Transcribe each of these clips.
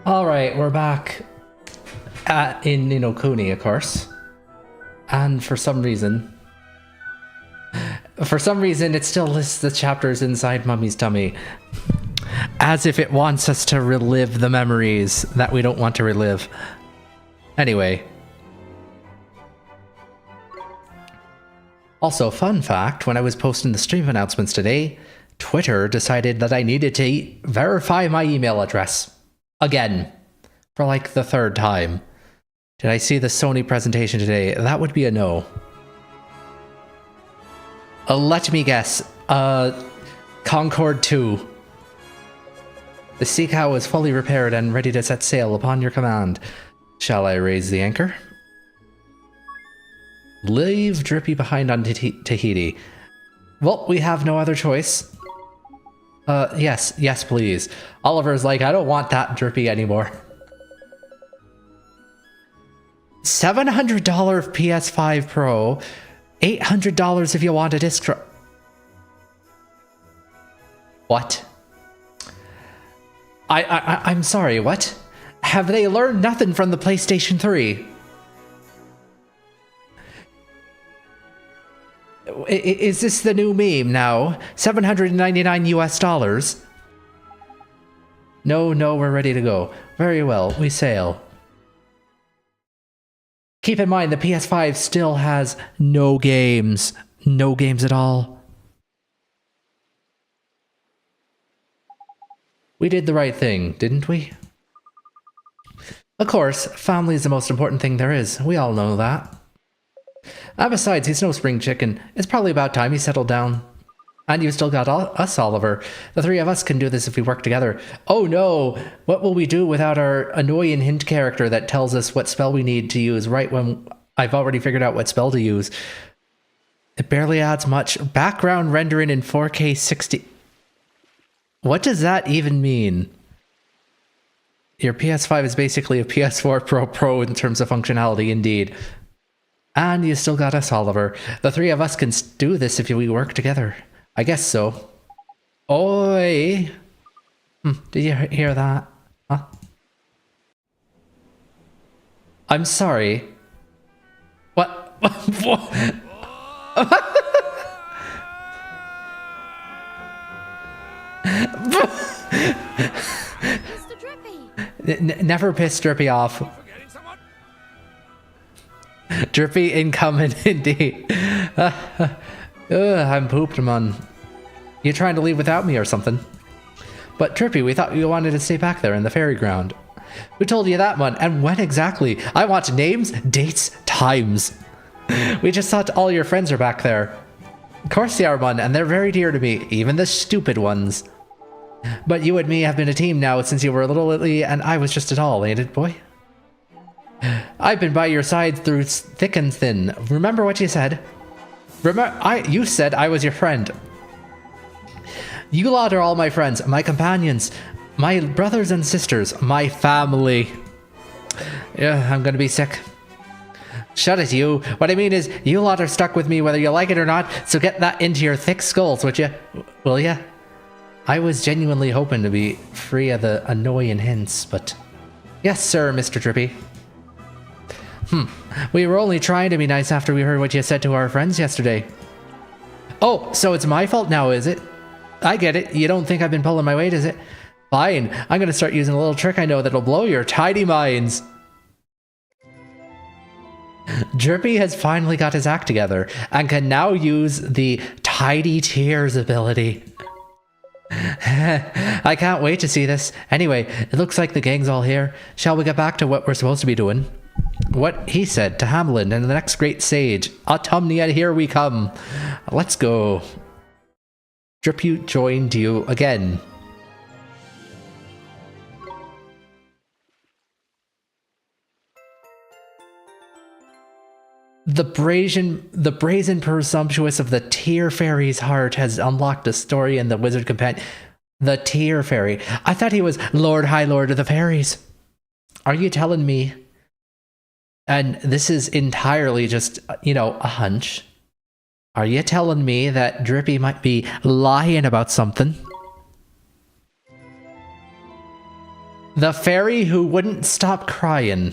Alright, we're back in Kuni, of course. And for some reason, it still lists the chapters inside Mummy's tummy. As if it wants us to relive the memories that we don't want to relive. Anyway. Also, fun fact, when I was posting the stream announcements today, Twitter decided that I needed to verify my email address. Again. For like the third time. Did I see the Sony presentation today? That would be a no. Let me guess. Concord 2. The sea cow is fully repaired and ready to set sail upon your command. Shall I raise the anchor? Leave Drippy behind on Tahiti. Well, we have no other choice. Yes, please. Oliver's like, I don't want that Drippy anymore. $700 PS5 Pro. $800 if you want a disc drive. What? I'm sorry, what? Have they learned nothing from the PlayStation 3? Is this the new meme now? $799 US? No, we're ready to go. Very well, we sail. Keep in mind, the PS5 still has no games. No games at all. We did the right thing, didn't we? Of course, family is the most important thing there is. We all know that. And besides, he's no spring chicken. It's probably about time he settled down. And you've still got us, Oliver. The three of us can do this if we work together. Oh no! What will we do without our annoying hint character that tells us what spell we need to use right when I've already figured out what spell to use? It barely adds much. Background rendering in 4K 60... What does that even mean? Your PS5 is basically a PS4 Pro in terms of functionality, indeed. And you still got us, Oliver. The three of us can do this if we work together. I guess so. Oi! Did you hear that? Huh? I'm sorry. What? Mr. Drippy! Never piss Drippy off. Drippy incoming, indeed. I'm pooped, man. You trying to leave without me or something? But Drippy, we thought you wanted to stay back there in the fairy ground. Who told you that, man? And when exactly? I want names, dates, times. We just thought all your friends are back there. Of course they are, man, and they're very dear to me, even the stupid ones. But you and me have been a team now since you were a little Lily and I was just a doll, ain't it, boy? I've been by your side through thick and thin. Remember what you said? You said I was your friend. You lot are all my friends, my companions, my brothers and sisters, my family. Yeah, I'm gonna be sick. Shut it, you. What I mean is, you lot are stuck with me whether you like it or not, so get that into your thick skulls, would you? Will ya? I was genuinely hoping to be free of the annoying hints, but... Yes, sir, Mr. Drippy. We were only trying to be nice after we heard what you said to our friends yesterday. Oh, so it's my fault now, is it? I get it. You don't think I've been pulling my weight, is it? Fine. I'm gonna start using a little trick I know that'll blow your tidy minds. Drippy has finally got his act together and can now use the Tidy Tears ability. I can't wait to see this. Anyway, it looks like the gang's all here. Shall we get back to what we're supposed to be doing? What he said to Hamelin and the next great sage. Autumnia, here we come. Let's go. Drip joined you again. The brazen presumptuous of the Tear Fairy's heart has unlocked a story in the Wizard Companion. The Tear Fairy. I thought he was Lord High Lord of the Fairies. Are you telling me? And this is entirely just, a hunch. Are you telling me that Drippy might be lying about something? The fairy who wouldn't stop crying.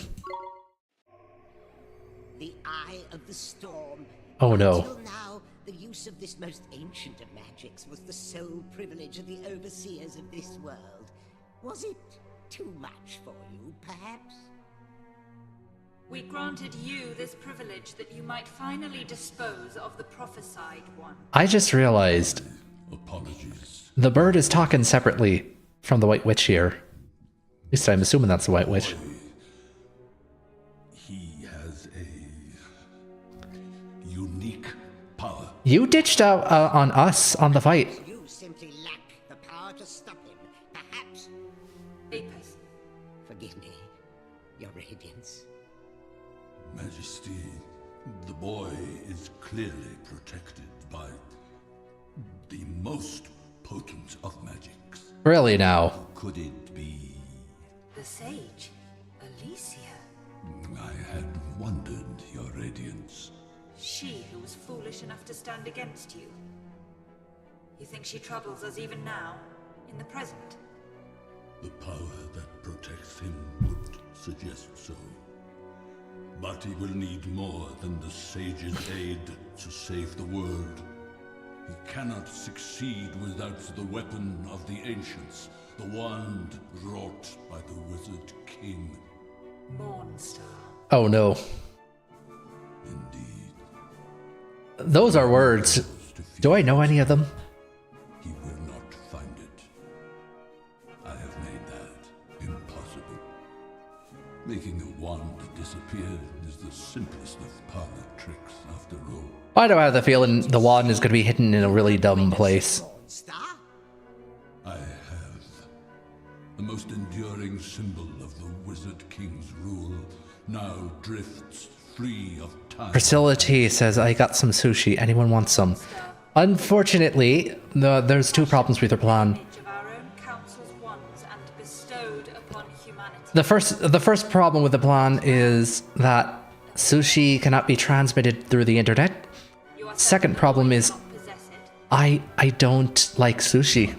The eye of the storm. Oh no. Until now, the use of this most ancient of magics was the sole privilege of the overseers of this world. Was it too much for you, perhaps? We granted you this privilege that you might finally dispose of the prophesied one. I just realized Apologies. the bird is talking separately from the White Witch here. At least I'm assuming that's the White Witch. He has a unique power. You ditched out on us on the fight. You simply lack the power to stop him. Perhaps. Apis, Forgive me, Your Radiance. Majesty, the boy is clearly protected by the most potent of magics. Really now. Could it be? the sage, Alicia. I had wondered, Your Radiance. She who was foolish enough to stand against you. You think she troubles us even now, in the present? The power that protects him would suggest so. But he will need more than the sage's aid to save the world. He cannot succeed without the weapon of the ancients, the wand wrought by the wizard king. Mornstar. Oh no. Indeed, Those are words. Do I know any of them? he will not find it. I have made that impossible. Making a wand disappear is the simplest of parlor tricks, after all. Why do I have the feeling the wand is going to be hidden in a really dumb place? Star? I have the most enduring symbol of the Wizard King's rule now drifts free of time. Priscilla T says, I got some sushi. Anyone want some? Unfortunately, there's two problems with her plan. Of our own council's wands and bestowed upon humanity. The first problem with the plan is that sushi cannot be transmitted through the internet. You are Second problem is not possess it. I don't like sushi.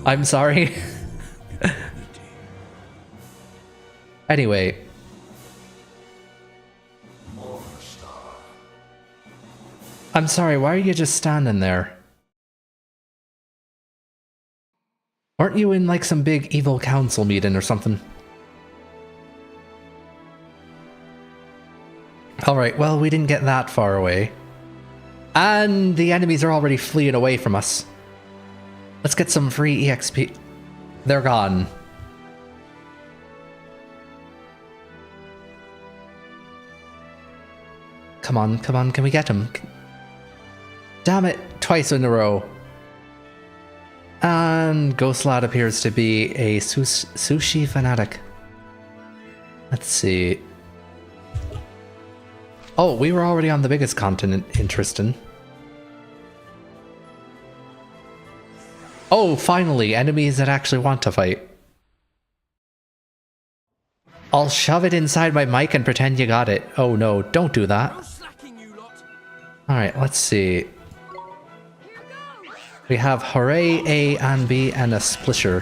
I'm sorry. Anyway. I'm sorry, why are you just standing there? Aren't you in like some big evil council meeting or something? Alright, well, we didn't get that far away. And the enemies are already fleeing away from us. Let's get some free EXP. They're gone. Come on, come on, can we get him? Damn it, twice in a row. And Ghost Lad appears to be a sushi fanatic. Let's see. Oh, we were already on the biggest continent. Interesting. Oh, finally, enemies that actually want to fight. I'll shove it inside my mic and pretend you got it. Oh no, don't do that. Alright, let's see. We have Hooray, A, and B, and a Splisher.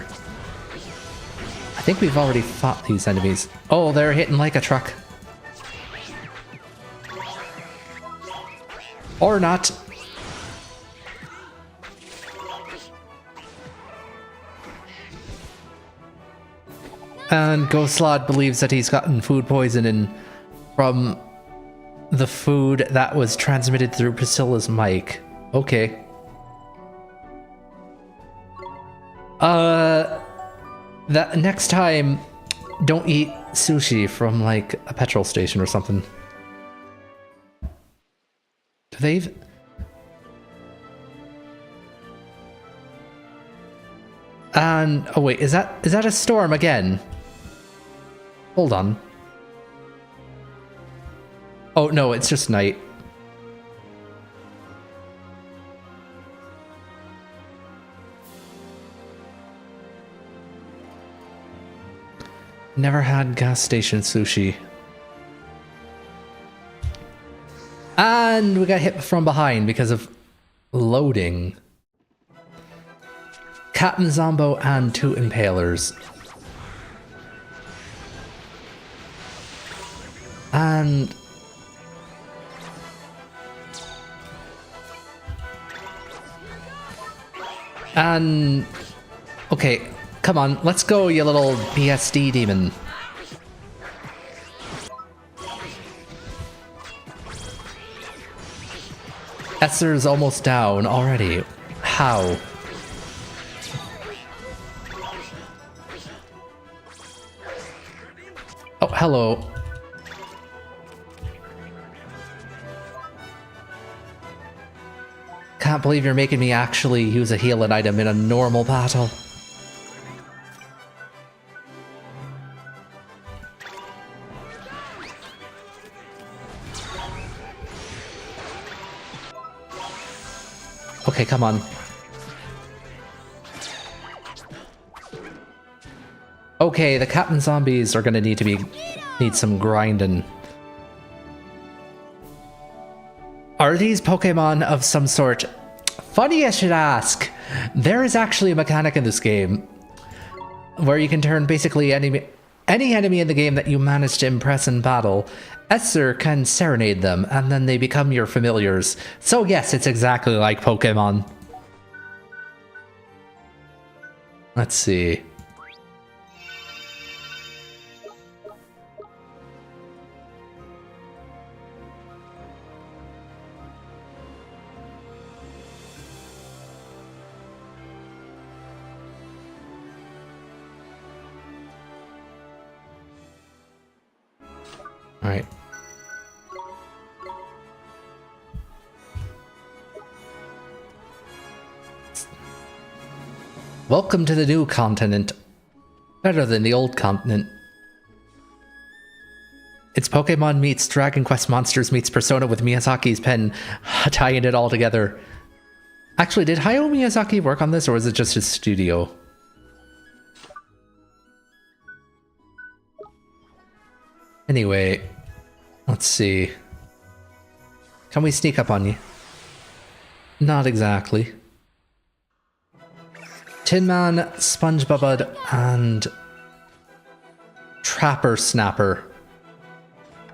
I think we've already fought these enemies. Oh, they're hitting like a truck. Or not. And Ghost Lad believes that he's gotten food poisoning from the food that was transmitted through Priscilla's mic. Okay. That next time, don't eat sushi from like a petrol station or something. Do they even... And oh wait, is that a storm again? Hold on. Oh no, it's just night. Never had gas station sushi. And we got hit from behind because of loading. Captain Zombo and two impalers. And... Okay, come on, let's go, you little PSD demon. Esther's almost down already. How? Oh, hello. Can't believe you're making me actually use a healing item in a normal battle. Okay, come on. Okay, the captain zombies are gonna need some grinding. Are these Pokemon of some sort? Funny I should ask. There is actually a mechanic in this game where you can turn basically any enemy in the game that you manage to impress in battle. Esther can serenade them, and then they become your familiars. So yes, it's exactly like Pokemon. Let's see. All right. Welcome to the new continent. Better than the old continent. It's Pokemon meets Dragon Quest Monsters meets Persona with Miyazaki's pen, tying it all together. Actually, did Hayao Miyazaki work on this, or was it just his studio? Anyway, let's see. Can we sneak up on you? Not exactly. Tin Man, SpongeBob, and Trapper Snapper.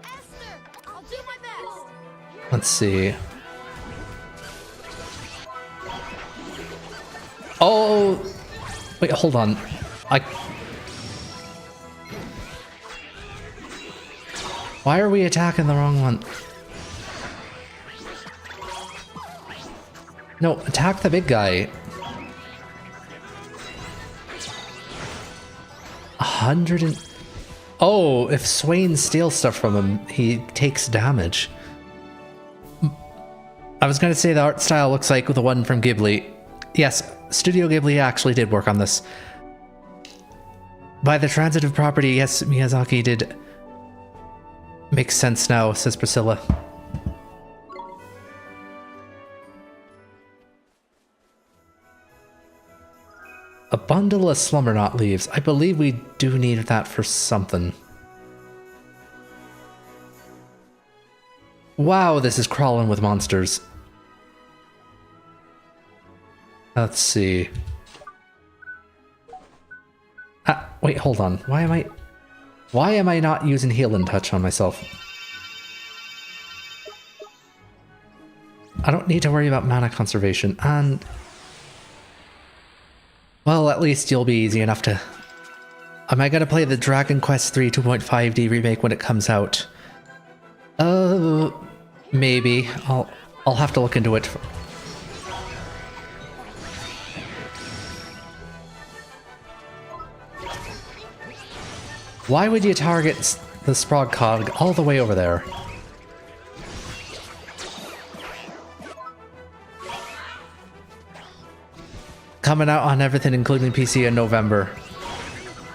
Esther, I'll do my best. Let's see. Oh! Wait, hold on. Why are we attacking the wrong one? No, attack the big guy. 100 and... Oh, if Swain steals stuff from him, he takes damage. I was gonna say the art style looks like the one from Ghibli. Yes, Studio Ghibli actually did work on this. By the transitive property, yes, Miyazaki did. Makes sense now, says Priscilla. A bundle of slumber knot leaves. I believe we do need that for something. Wow, this is crawling with monsters. Let's see. Ah, wait, hold on. Why am I not using Healing Touch on myself? I don't need to worry about mana conservation, and... Well, at least you'll be easy enough to... Am I gonna play the Dragon Quest III 2.5D remake when it comes out? Maybe. I'll have to look into it. Why would you target the Sprogcog all the way over there? Coming out on everything, including PC in November.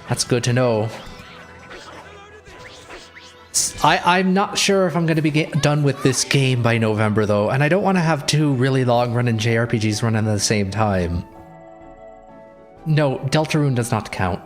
That's good to know. I'm not sure if I'm going to be done with this game by November, though, and I don't want to have two really long-running JRPGs running at the same time. No, Deltarune does not count.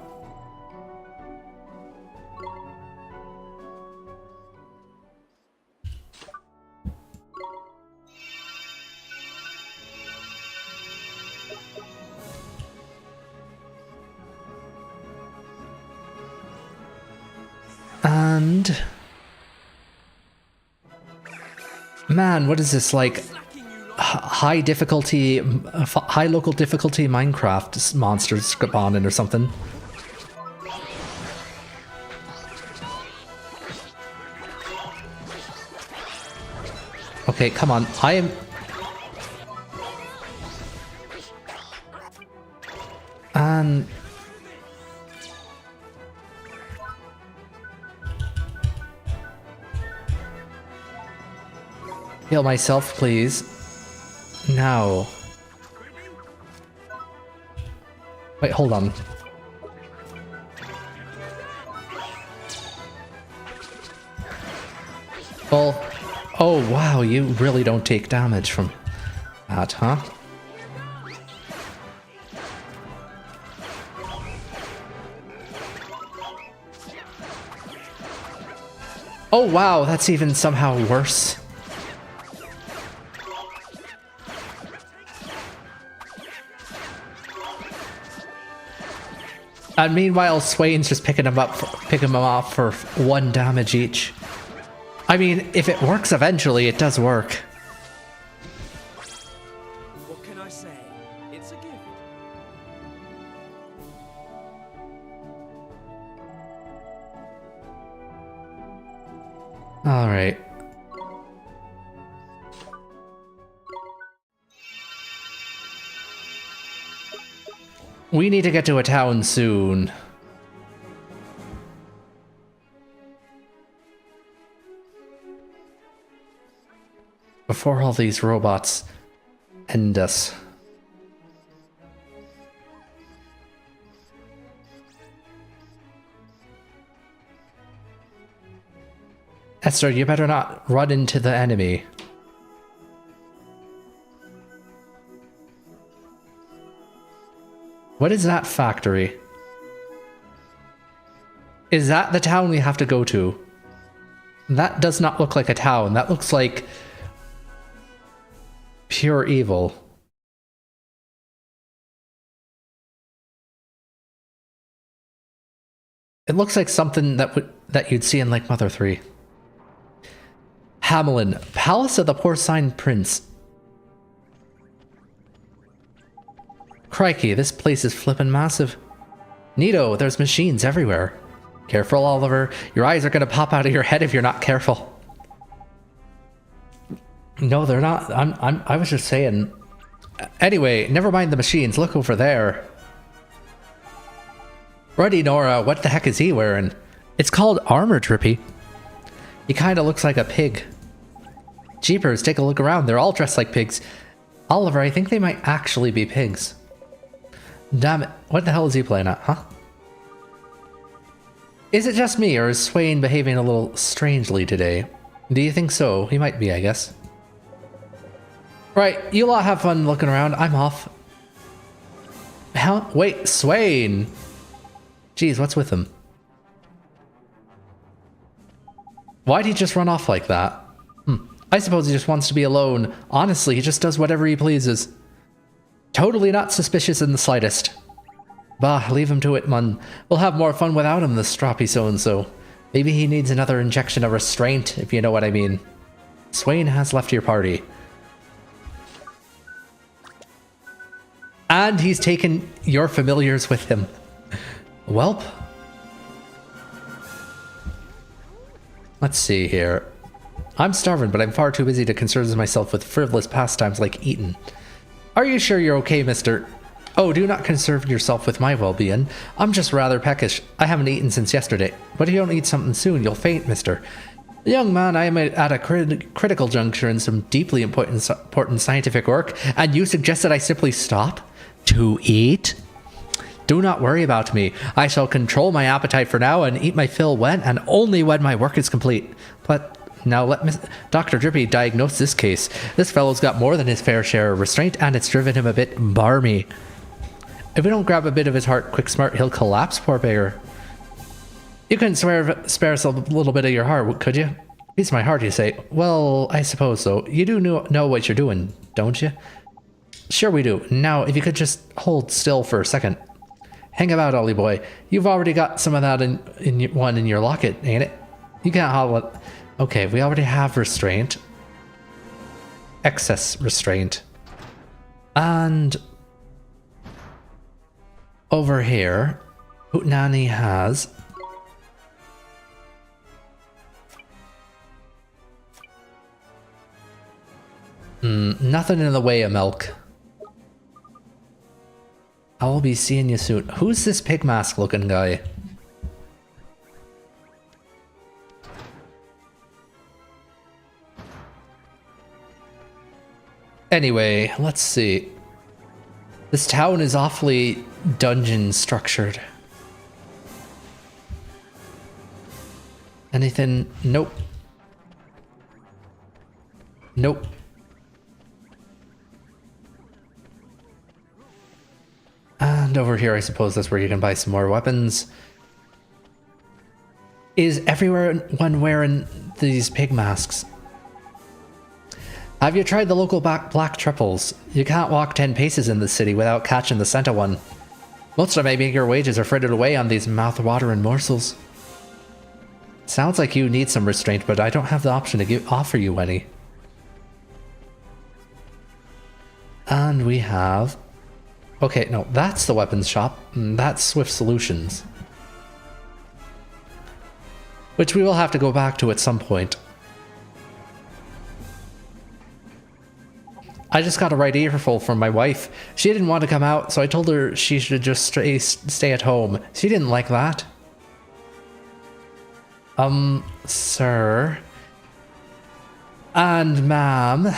And Man, what is this, like, high difficulty, high local difficulty Minecraft monsters spawning or something? Okay, come on. I am... And... heal myself, please. No. Wait, hold on. Well... oh, wow, you really don't take damage from that, huh? Oh, wow, that's even somehow worse. And meanwhile, Swain's just picking him off for 1 damage each. I mean, if it works eventually, it does work. What can I say? It's a gift. All right. We need to get to a town soon. Before all these robots end us. Esther, you better not run into the enemy. What is that factory? Is that the town we have to go to? That does not look like a town. That looks like pure evil. It looks like something that you'd see in like Mother 3. Hamelin, Palace of the Porcine Prince. Crikey, this place is flippin' massive. Neato, there's machines everywhere. Careful, Oliver. Your eyes are gonna pop out of your head if you're not careful. No, they're not. I was just saying. Anyway, never mind the machines. Look over there. Ruddy Nora, what the heck is he wearing? It's called armor, Trippy. He kind of looks like a pig. Jeepers, take a look around. They're all dressed like pigs. Oliver, I think they might actually be pigs. Damn it. What the hell is he playing at, huh? Is it just me, or is Swain behaving a little strangely today? Do you think so? He might be, I guess. Right, you lot have fun looking around. I'm off. How? Wait, Swain! Jeez, what's with him? Why'd he just run off like that? I suppose he just wants to be alone. Honestly, he just does whatever he pleases. Totally not suspicious in the slightest. Bah, leave him to it, man. We'll have more fun without him, this stroppy so-and-so. Maybe he needs another injection of restraint, if you know what I mean. Swain has left your party. And he's taken your familiars with him. Welp. Let's see here. I'm starving, but I'm far too busy to concern myself with frivolous pastimes like eating. Are you sure you're okay, mister? Oh, do not concern yourself with my well-being. I'm just rather peckish. I haven't eaten since yesterday. But if you don't eat something soon, you'll faint, mister. Young man, I am at a critical juncture in some deeply important scientific work, and you suggest that I simply stop to eat? Do not worry about me. I shall control my appetite for now and eat my fill when and only when my work is complete. But now let Dr. Drippy diagnose this case. This fellow's got more than his fair share of restraint, and it's driven him a bit barmy. If we don't grab a bit of his heart quick smart, he'll collapse, poor beggar. You couldn't spare us a little bit of your heart, could you? Piece of my heart, you say? Well, I suppose so. You do know what you're doing, don't you? Sure we do. Now, if you could just hold still for a second. Hang about, Ollie boy. You've already got some of that in your locket, ain't it? You can't haul it. Okay, we already have restraint. excess restraint. And over here, Hootenanny has nothing in the way of milk. I will be seeing you soon. Who's this pig mask looking guy? Anyway, let's see. This town is awfully dungeon structured. Anything? Nope. Nope. And over here, I suppose that's where you can buy some more weapons. Is everyone wearing these pig masks? Have you tried the local black triples? You can't walk 10 paces in the city without catching the scent of one. Most of my meager wages are frittered away on these mouth-watering morsels. Sounds like you need some restraint, but I don't have the option to offer you any. And we have... Okay, no, that's the weapons shop. That's Swift Solutions. Which we will have to go back to at some point. I just got a right earful from my wife. She didn't want to come out, so I told her she should just stay at home. She didn't like that. Sir. And ma'am,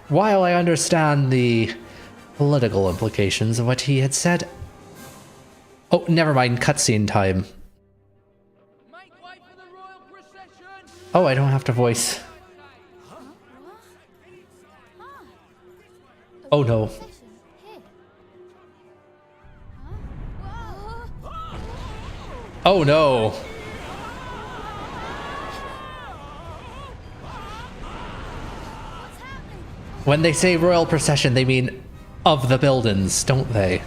while I understand the political implications of what he had said... Oh, never mind, cutscene time. Make way for the royal procession! Oh, I don't have to voice. Oh no. Oh no. When they say royal procession, they mean of the buildings, don't they?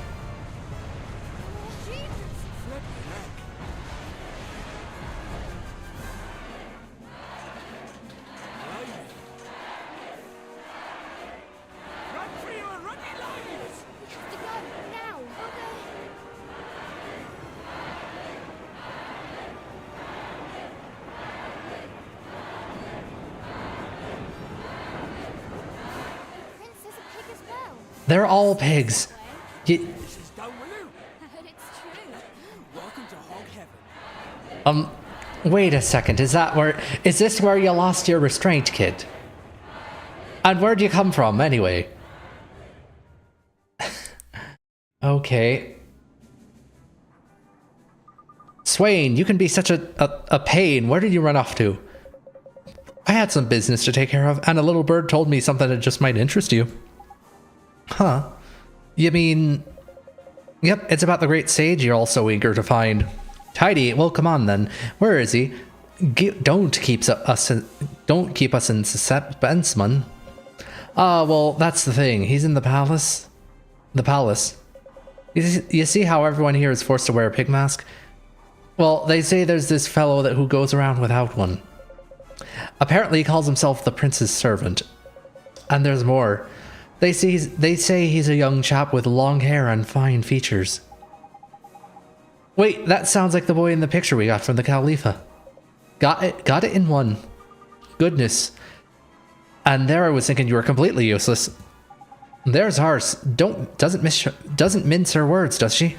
Run for your running lives! To go now. Prince is a pig as well. They're all pigs. This is done with you. But it's true. Welcome to Hog Heaven. Wait a second, is this where you lost your restraint, kid? And where'd you come from, anyway? Okay. Swain, you can be such a pain. Where did you run off to? I had some business to take care of, and a little bird told me something that just might interest you. Huh? You mean... Yep, it's about the great sage you're all so eager to find. Tidy, well come on then. Where is he? Don't keep us in suspense, man. Well, that's the thing. He's in the palace. The palace. You see how everyone here is forced to wear a pig mask? Well, they say there's this fellow who goes around without one. Apparently he calls himself the prince's servant. And there's more. They say he's a young chap with long hair and fine features. Wait, that sounds like the boy in the picture we got from the Khalifa. Got it in one. Goodness. And there I was thinking you were completely useless. There's ours. Doesn't mince her words, does she?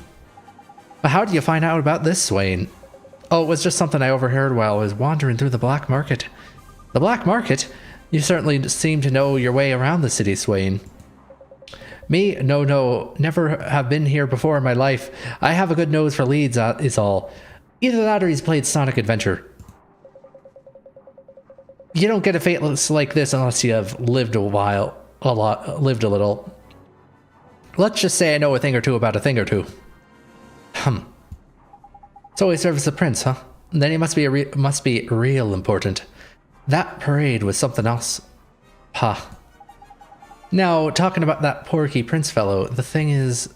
But how do you find out about this, Swain? Oh, it was just something I overheard while I was wandering through the black market. The black market? You certainly seem to know your way around the city, Swain. Me? No, never have been here before in my life. I have a good nose for leads, is all. Either that or he's played Sonic Adventure. You don't get a face like this unless you have lived a little. Let's just say I know a thing or two about a thing or two. So he serves the prince, huh? Then he must be real important. That parade was something else. Ha. Now, talking about that Porky Prince fellow, the thing is...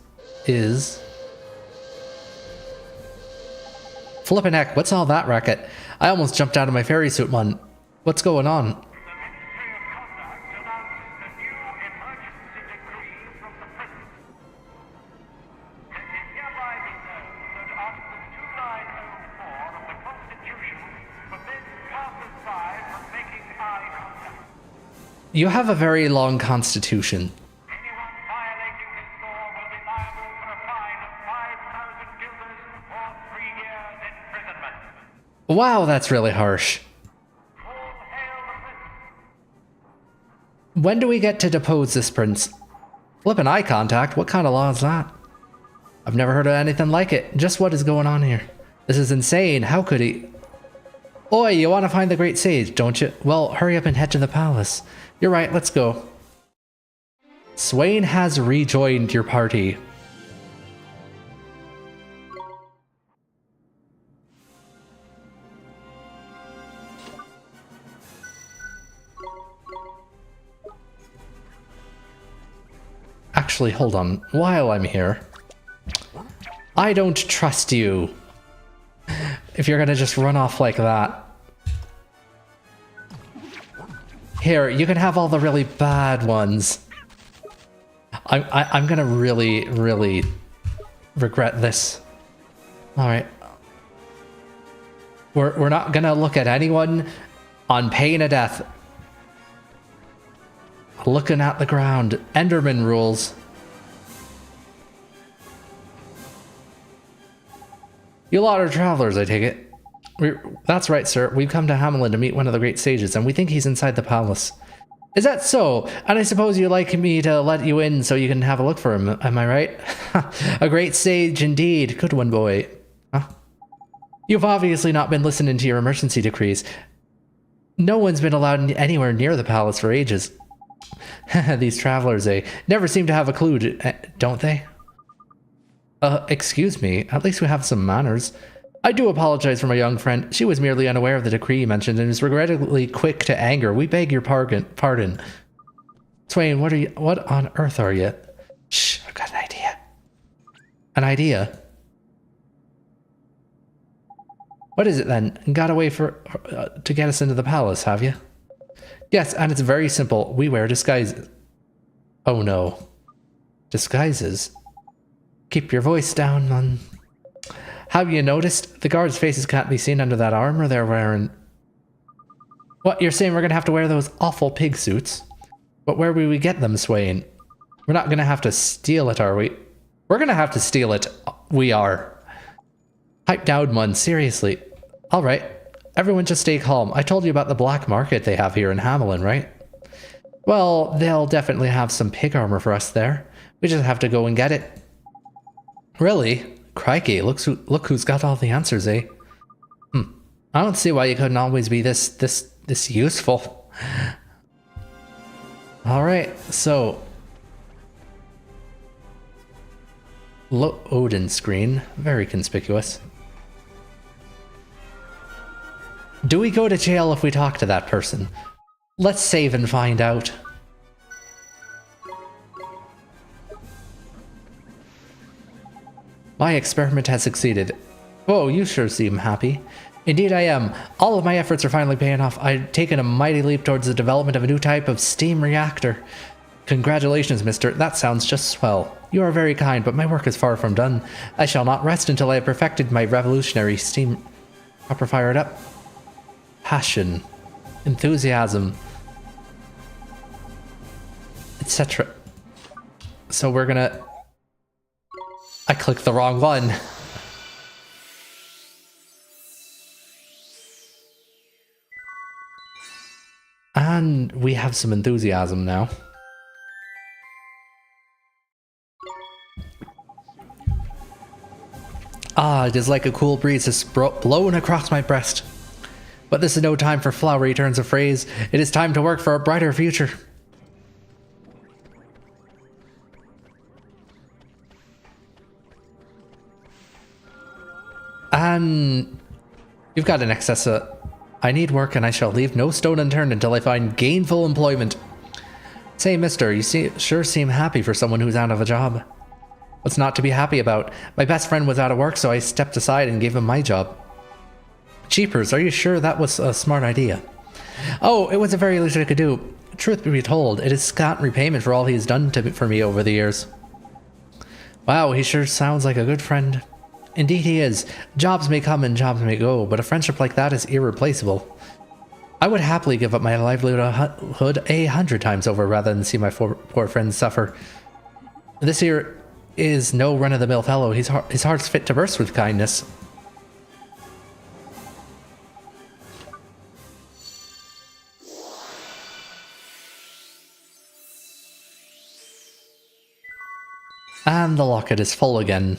Flippin' heck, what's all that racket? I almost jumped out of my fairy suit, man. What's going on? The Ministry of Conduct announced You have a very long constitution. Anyone violating this law will be liable for a fine of 5,000 guilders or 3 years imprisonment. Wow, that's really harsh. All hail the prince. When do we get to depose this prince? Flippin' eye contact? What kind of law is that? I've never heard of anything like it. Just what is going on here? This is insane. How could he? Oi, you want to find the great sage, don't you? Well, hurry up and head to the palace. You're right, let's go. Swain has rejoined your party. Actually, hold on. While I'm here, I don't trust you. If you're gonna just run off like that. Here, you can have all the really bad ones. I'm gonna really, really regret this. All right. We're not gonna look at anyone on pain of death. Looking at the ground. Enderman rules. You lot are travelers, I take it. That's right, sir. We've come to Hamelin to meet one of the great sages, and we think he's inside the palace. Is that so? And I suppose you'd like me to let you in so you can have a look for him, am I right? A great sage indeed. Good one, boy. Huh? You've obviously not been listening to your emergency decrees. No one's been allowed anywhere near the palace for ages. These travelers, never seem to have a clue, don't they? Excuse me, at least we have some manners. I do apologize for my young friend. She was merely unaware of the decree mentioned and is regrettably quick to anger. We beg your pardon. Swain, what on earth are you? Shh, I've got an idea. An idea? What is it then? Got a way to get us into the palace, have you? Yes, and it's very simple. We wear disguises. Oh no. Disguises? Keep your voice down, man. Have you noticed? The guards' faces can't be seen under that armor they're wearing. What, you're saying we're gonna have to wear those awful pig suits? But where will we get them, Swain? We're not gonna have to steal it, are we? We're gonna have to steal it. We are. Pipe down, man, seriously. Alright. Everyone just stay calm. I told you about the black market they have here in Hamelin, right? Well, they'll definitely have some pig armor for us there. We just have to go and get it. Really? Crikey, look who's got all the answers, eh? I don't see why you couldn't always be this useful. Alright, so... Odin screen. Very conspicuous. Do we go to jail if we talk to that person? Let's save and find out. My experiment has succeeded. Oh, you sure seem happy. Indeed I am. All of my efforts are finally paying off. I've taken a mighty leap towards the development of a new type of steam reactor. Congratulations, mister. That sounds just swell. You are very kind, but my work is far from done. I shall not rest until I have perfected my revolutionary steam... Proper fire it up. Passion. Enthusiasm. Etc. So we're gonna... I clicked the wrong one. And we have some enthusiasm now. Ah, it is like a cool breeze has blown across my breast. But this is no time for flowery turns of phrase. It is time to work for a brighter future. And you've got an excess of... I need work and I shall leave no stone unturned until I find gainful employment. Say, mister, you sure seem happy for someone who's out of a job. What's not to be happy about? My best friend was out of work, so I stepped aside and gave him my job. Jeepers, are you sure that was a smart idea? Oh, it was the very least I could do. Truth be told, it is scant repayment for all he's done for me over the years. Wow, he sure sounds like a good friend. Indeed he is. Jobs may come and jobs may go, but a friendship like that is irreplaceable. I would happily give up my livelihood 100 times over rather than see my poor friends suffer. This here is no run-of-the-mill fellow. His heart's fit to burst with kindness. And the locket is full again.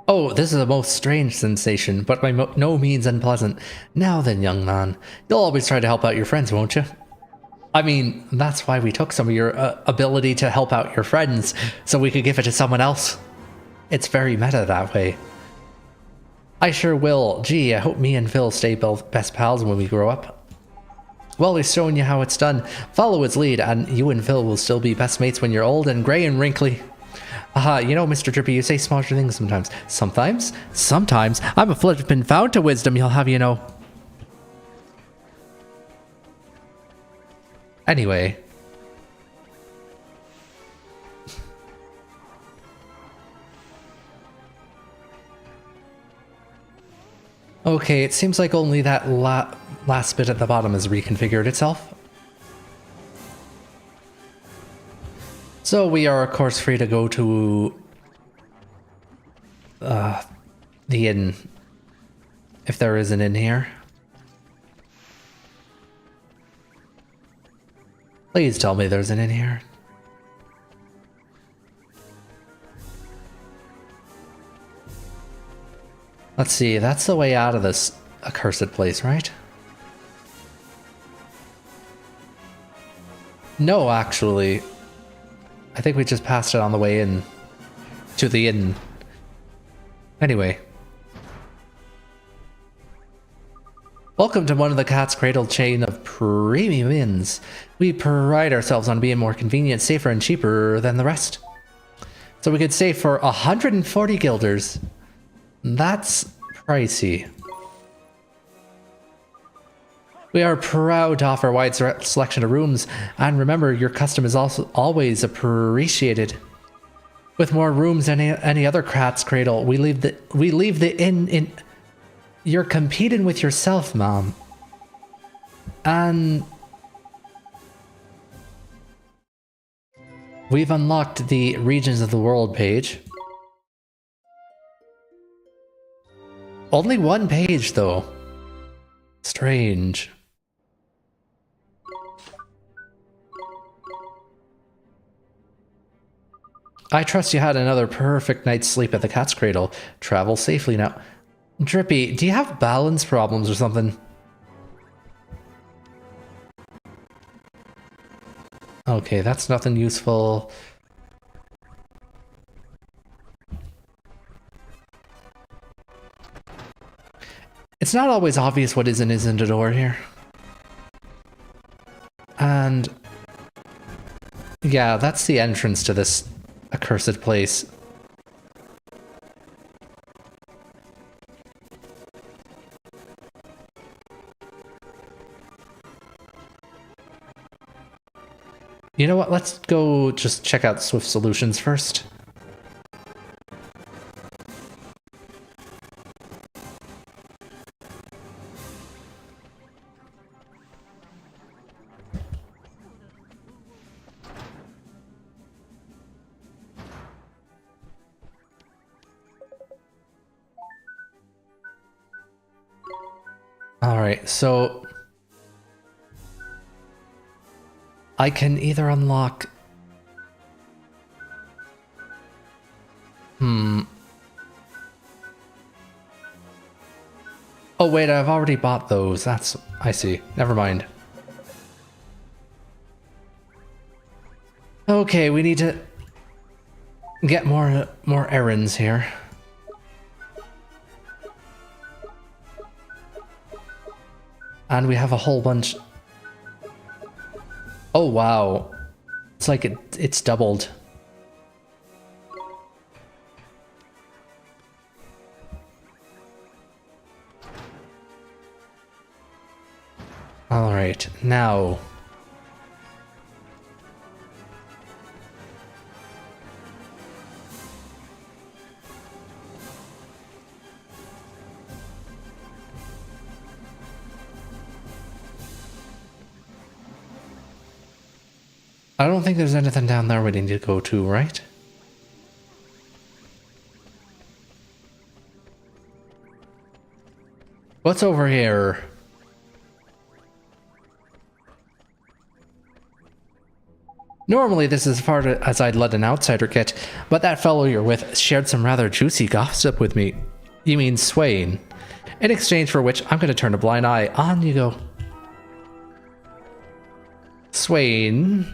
Oh, this is a most strange sensation, but by no means unpleasant. Now then, young man, you'll always try to help out your friends, won't you? I mean, that's why we took some of your ability to help out your friends, so we could give it to someone else. It's very meta that way. I sure will. Gee, I hope me and Phil stay best pals when we grow up. Well, he's showing you how it's done. Follow his lead, and you and Phil will still be best mates when you're old and grey and wrinkly. Aha, you know, Mr. Drippy, you say smarter things sometimes. Sometimes? Sometimes. I'm a flippin' fount of wisdom, you'll have you know. Anyway. Okay, it seems like only that last bit at the bottom has reconfigured itself. So we are, of course, free to go to the inn, if there is an inn here. Please tell me there's an inn here. Let's see, that's the way out of this accursed place, right? No, actually. I think we just passed it on the way in to the inn. Anyway. Welcome to one of the Cat's Cradle chain of premium inns. We pride ourselves on being more convenient, safer, and cheaper than the rest. So we could stay for 140 guilders. That's pricey. We are proud to offer a wide selection of rooms, and remember, your custom is also always appreciated. With more rooms than any other Cat's Cradle, we leave the inn in. You're competing with yourself, Mom. And we've unlocked the Regions of the World page. Only one page, though. Strange. I trust you had another perfect night's sleep at the Cat's Cradle. Travel safely now. Drippy, do you have balance problems or something? Okay, that's nothing useful. It's not always obvious what is and isn't a door here. And yeah, that's the entrance to this accursed place. You know what? Let's go just check out Swift Solutions first. All right, so I can either unlock... Oh wait, I've already bought those. That's... I see. Never mind. Okay, we need to get more errands here. And we have a whole bunch... Oh wow. It's like it's doubled. All right, now I don't think there's anything down there we need to go to, right? What's over here? Normally this is as far as I'd let an outsider get, but that fellow you're with shared some rather juicy gossip with me. You mean Swain. In exchange for which I'm going to turn a blind eye. On you go. Swain.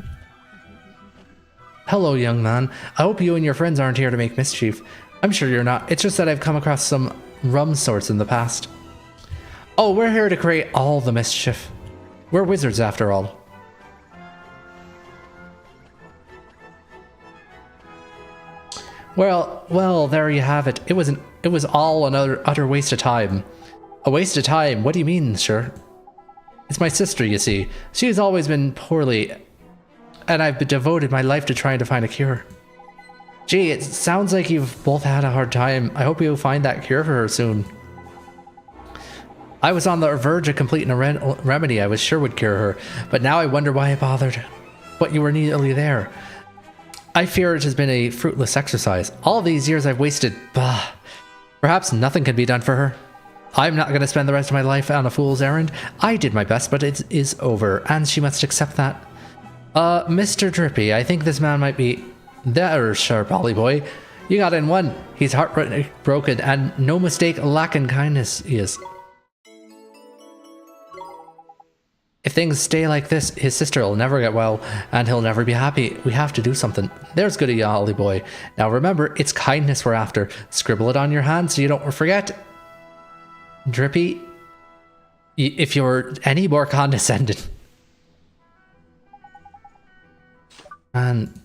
Hello, young man. I hope you and your friends aren't here to make mischief. I'm sure you're not. It's just that I've come across some rum sorts in the past. Oh, we're here to create all the mischief. We're wizards after all. Well, there you have it. It was all another utter waste of time. A waste of time? What do you mean, sir? It's my sister, you see. She's always been poorly, and I've devoted my life to trying to find a cure. Gee, it sounds like you've both had a hard time. I hope you'll find that cure for her soon. I was on the verge of completing a remedy I was sure would cure her, but now I wonder why I bothered. But you were nearly there. I fear it has been a fruitless exercise. All these years I've wasted. Bah. Perhaps nothing can be done for her. I'm not going to spend the rest of my life on a fool's errand. I did my best, but it is over, and she must accept that. Mr. Drippy, I think this man might be... There, sure, Polly boy. You got in one. He's heartbroken, and no mistake, lacking kindness he is. If things stay like this, his sister will never get well, and he'll never be happy. We have to do something. There's good of you, Ollie boy. Now remember, it's kindness we're after. Scribble it on your hand so you don't forget. Drippy, if you're any more condescending. And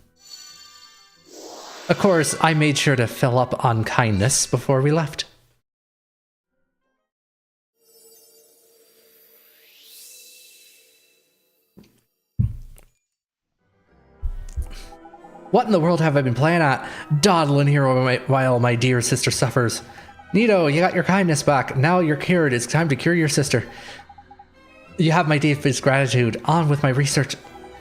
of course, I made sure to fill up on kindness before we left. What in the world have I been playing at? Dawdling here while my dear sister suffers. Nito, you got your kindness back. Now you're cured. It's time to cure your sister. You have my deepest gratitude. On with my research.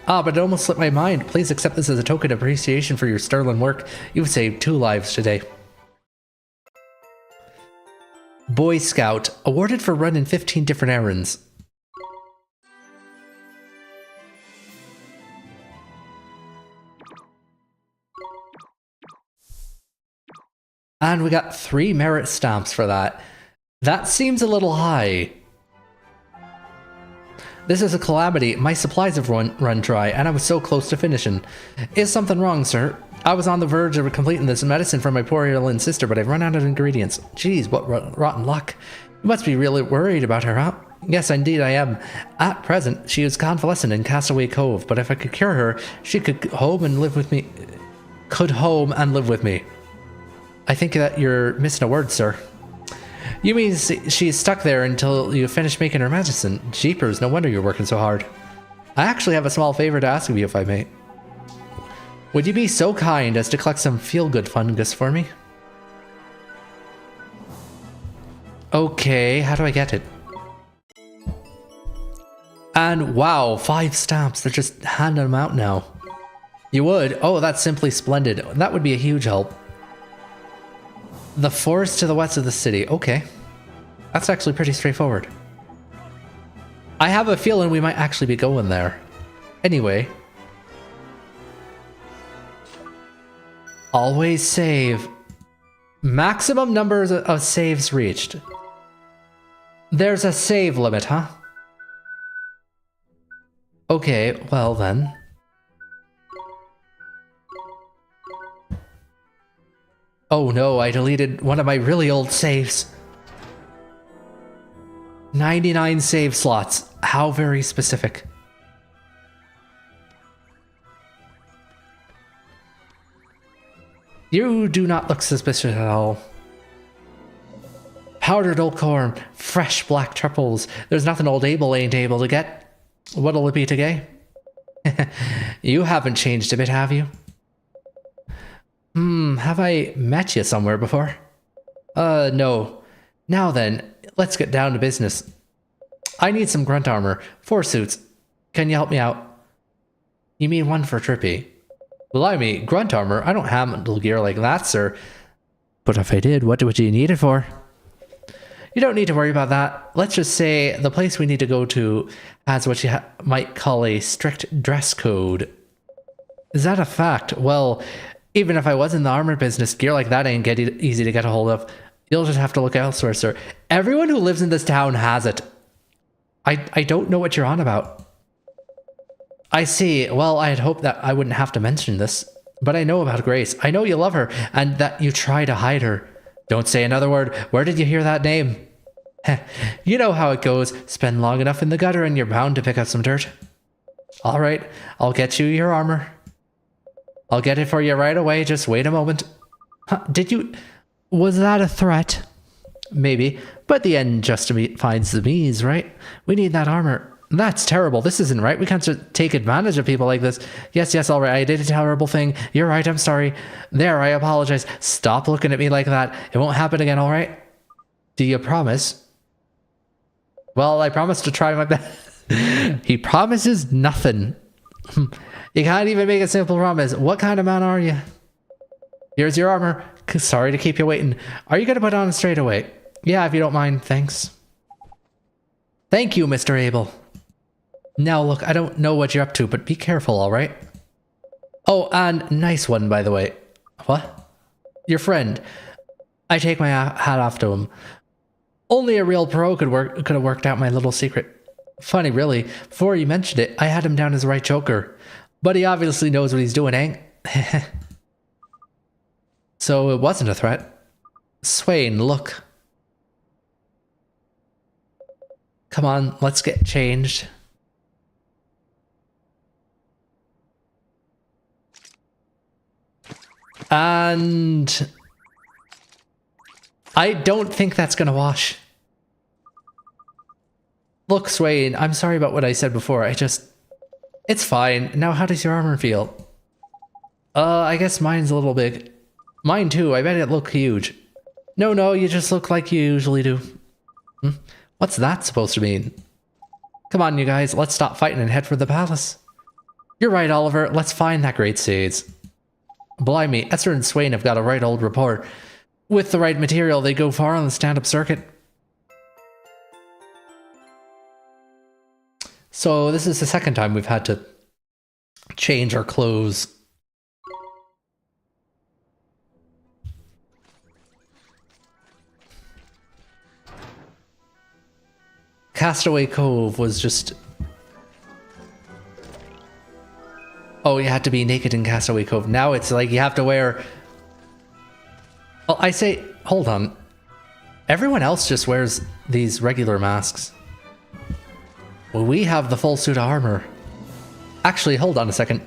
Ah, but it almost slipped my mind. Please accept this as a token of appreciation for your sterling work. You've saved 2 lives today. Boy Scout. Awarded for running 15 different errands. And we got 3 merit stamps for that. That seems a little high. This is a calamity. My supplies have run dry, and I was so close to finishing. Is something wrong, sir? I was on the verge of completing this medicine for my poor ailing sister, but I've run out of ingredients. Jeez, what rotten luck. You must be really worried about her, huh? Yes, indeed I am. At present, she is convalescent in Castaway Cove, but if I could cure her, she could home and live with me. I think that you're missing a word, sir. You mean she's stuck there until you finish making her medicine? Jeepers, no wonder you're working so hard. I actually have a small favor to ask of you, if I may. Would you be so kind as to collect some feel-good fungus for me? Okay, how do I get it? And wow, 5 stamps. They're just handing them out now. You would? Oh, that's simply splendid. That would be a huge help. The forest to the west of the city. Okay. That's actually pretty straightforward. I have a feeling we might actually be going there. Anyway. Always save. Maximum numbers of saves reached. There's a save limit, huh? Okay, well then. Oh no, I deleted one of my really old saves. 99 save slots. How very specific. You do not look suspicious at all. Powdered old corn, fresh black triples. There's nothing old Abel ain't able to get. What'll it be today? You haven't changed a bit, have you? Have I met you somewhere before? No. Now then, let's get down to business. I need some grunt armor. 4 suits. Can you help me out? You mean one for Trippy? Blimey, grunt armor? I don't handle gear like that, sir. But if I did, what would you need it for? You don't need to worry about that. Let's just say the place we need to go to has what you might call a strict dress code. Is that a fact? Well, even if I was in the armor business, gear like that ain't easy to get a hold of. You'll just have to look elsewhere, sir. Everyone who lives in this town has it. I don't know what you're on about. I see. Well, I had hoped that I wouldn't have to mention this, but I know about Grace. I know you love her, and that you try to hide her. Don't say another word. Where did you hear that name? You know how it goes. Spend long enough in the gutter and you're bound to pick up some dirt. All right, I'll get you your armor. I'll get it for you right away. Just wait a moment. Huh, did you... Was that a threat? Maybe, but the end justifies the means, right? We need that armor. That's terrible. This isn't right. We can't just take advantage of people like this. Yes, all right. I did a terrible thing. You're right. I'm sorry. There, I apologize. Stop looking at me like that. It won't happen again, all right? Do you promise? Well, I promise to try my best. He promises nothing. You can't even make a simple promise. What kind of man are you? Here's your armor. Sorry to keep you waiting. Are you going to put on straight away? Yeah, if you don't mind. Thanks. Thank you, Mr. Abel. Now, look, I don't know what you're up to, but be careful, all right? Oh, and nice one, by the way. What? Your friend. I take my hat off to him. Only a real pro could have worked out my little secret. Funny, really. Before you mentioned it, I had him down as a right joker. But he obviously knows what he's doing, eh? So it wasn't a threat. Swain, look. Come on, let's get changed. And I don't think that's gonna wash. Look, Swain, I'm sorry about what I said before. It's fine. Now, how does your armor feel? I guess mine's a little big. Mine too. I bet it look huge. No, you just look like you usually do. What's that supposed to mean? Come on, you guys. Let's stop fighting and head for the palace. You're right, Oliver. Let's find that great sage. Blimey, Esther and Swain have got a right old rapport. With the right material, they go far on the stand-up circuit. So this is the second time we've had to change our clothes. Castaway Cove was just... Oh, you had to be naked in Castaway Cove. Now it's like you have to wear... Well, I say... Hold on. Everyone else just wears these regular masks. Well, we have the full suit of armor. Actually, hold on a second.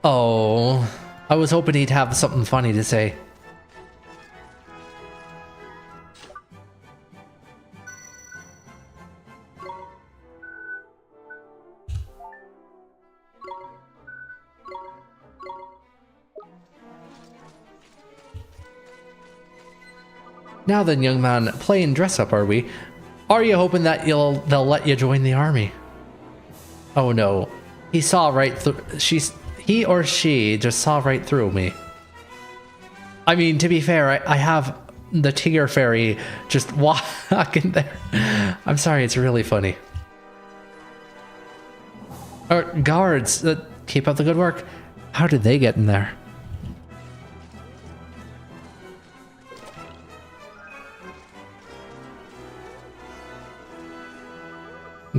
Oh, I was hoping he'd have something funny to say. Now then, young man, playing dress up, are we? Are you hoping that they'll let you join the army? Oh no, he saw right through. He or she just saw right through me. I mean, to be fair, I have the Tiger Fairy just walking there. I'm sorry, it's really funny. Guards, keep up the good work. How did they get in there?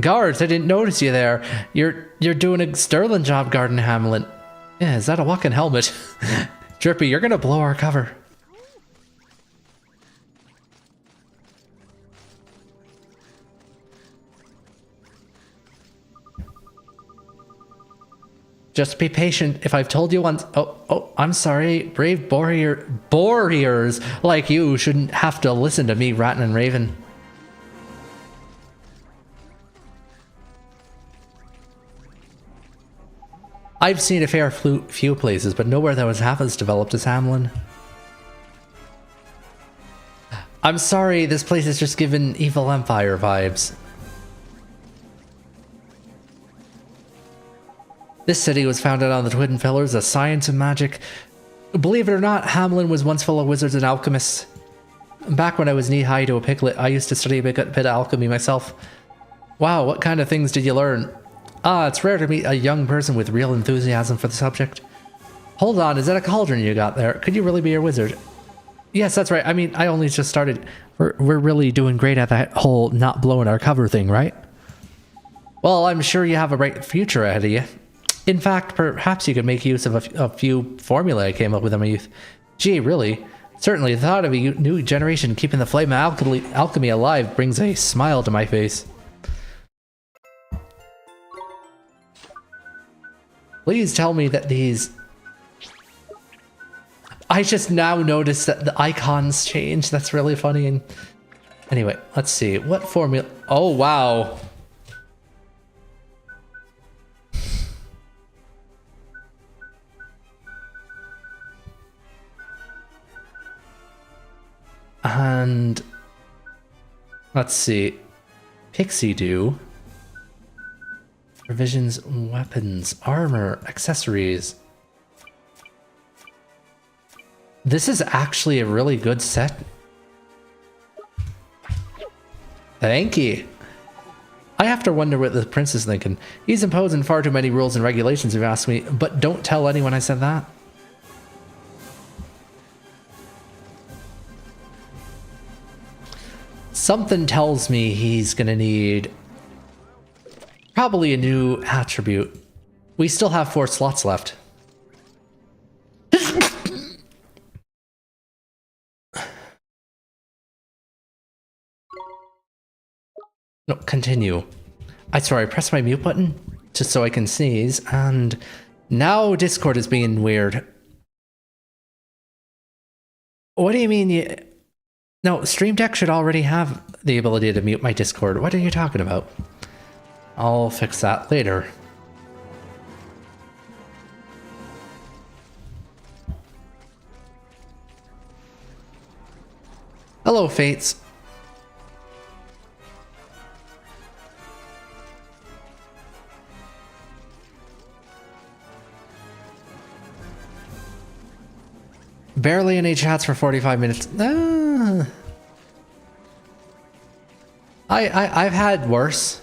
Guards, I didn't notice you there. You're doing a sterling job guarding Hamelin. Yeah, is that a walking helmet? Drippy, you're gonna blow our cover. Just be patient. If I've told you once... Oh, I'm sorry. Brave warriors like you shouldn't have to listen to me ratting and raving. I've seen a fair few places, but nowhere that was half as developed as Hamelin. I'm sorry, this place is just giving Evil Empire vibes. This city was founded on the twin pillars of science and magic. Believe it or not, Hamelin was once full of wizards and alchemists. Back when I was knee-high to a piglet, I used to study a bit of alchemy myself. Wow, what kind of things did you learn? Ah, it's rare to meet a young person with real enthusiasm for the subject. Hold on, is that a cauldron you got there? Could you really be a wizard? Yes, that's right. I mean, I only just started. We're really doing great at that whole not blowing our cover thing, right? Well, I'm sure you have a bright future ahead of you. In fact, perhaps you could make use of a few formulae I came up with in my youth. Gee, really? Certainly, the thought of a new generation keeping the flame of alchemy alive brings a smile to my face. Please tell me that these... I just now noticed that the icons change. That's really funny. And anyway, let's see. What formula... Oh, wow. And... let's see. Pixie Dew. Provisions, weapons, armor, accessories. This is actually a really good set. Thank you. I have to wonder what the prince is thinking. He's imposing far too many rules and regulations if you ask me, but don't tell anyone I said that. Something tells me he's gonna need probably a new attribute. We still have 4 slots left. No, continue. I pressed my mute button just so I can sneeze, and now Discord is being weird. What do you mean you... No, Stream Deck should already have the ability to mute my Discord. What are you talking about? I'll fix that later. Hello, Fates. Barely any chats for 45 minutes. I've had worse.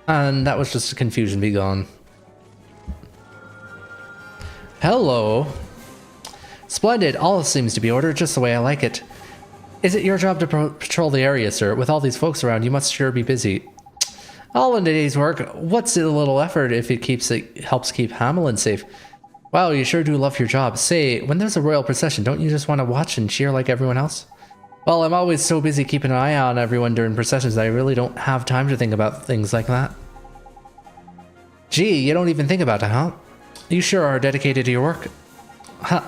And that was just a confusion be gone. Hello. Splendid. All seems to be ordered just the way I like it. Is it your job to patrol the area, sir? With all these folks around, you must sure be busy. All in a day's work. What's a little effort if it helps keep Hamelin safe? Wow, you sure do love your job. Say, when there's a royal procession, don't you just want to watch and cheer like everyone else? Well, I'm always so busy keeping an eye on everyone during processions that I really don't have time to think about things like that. Gee, you don't even think about it, huh? You sure are dedicated to your work. Huh.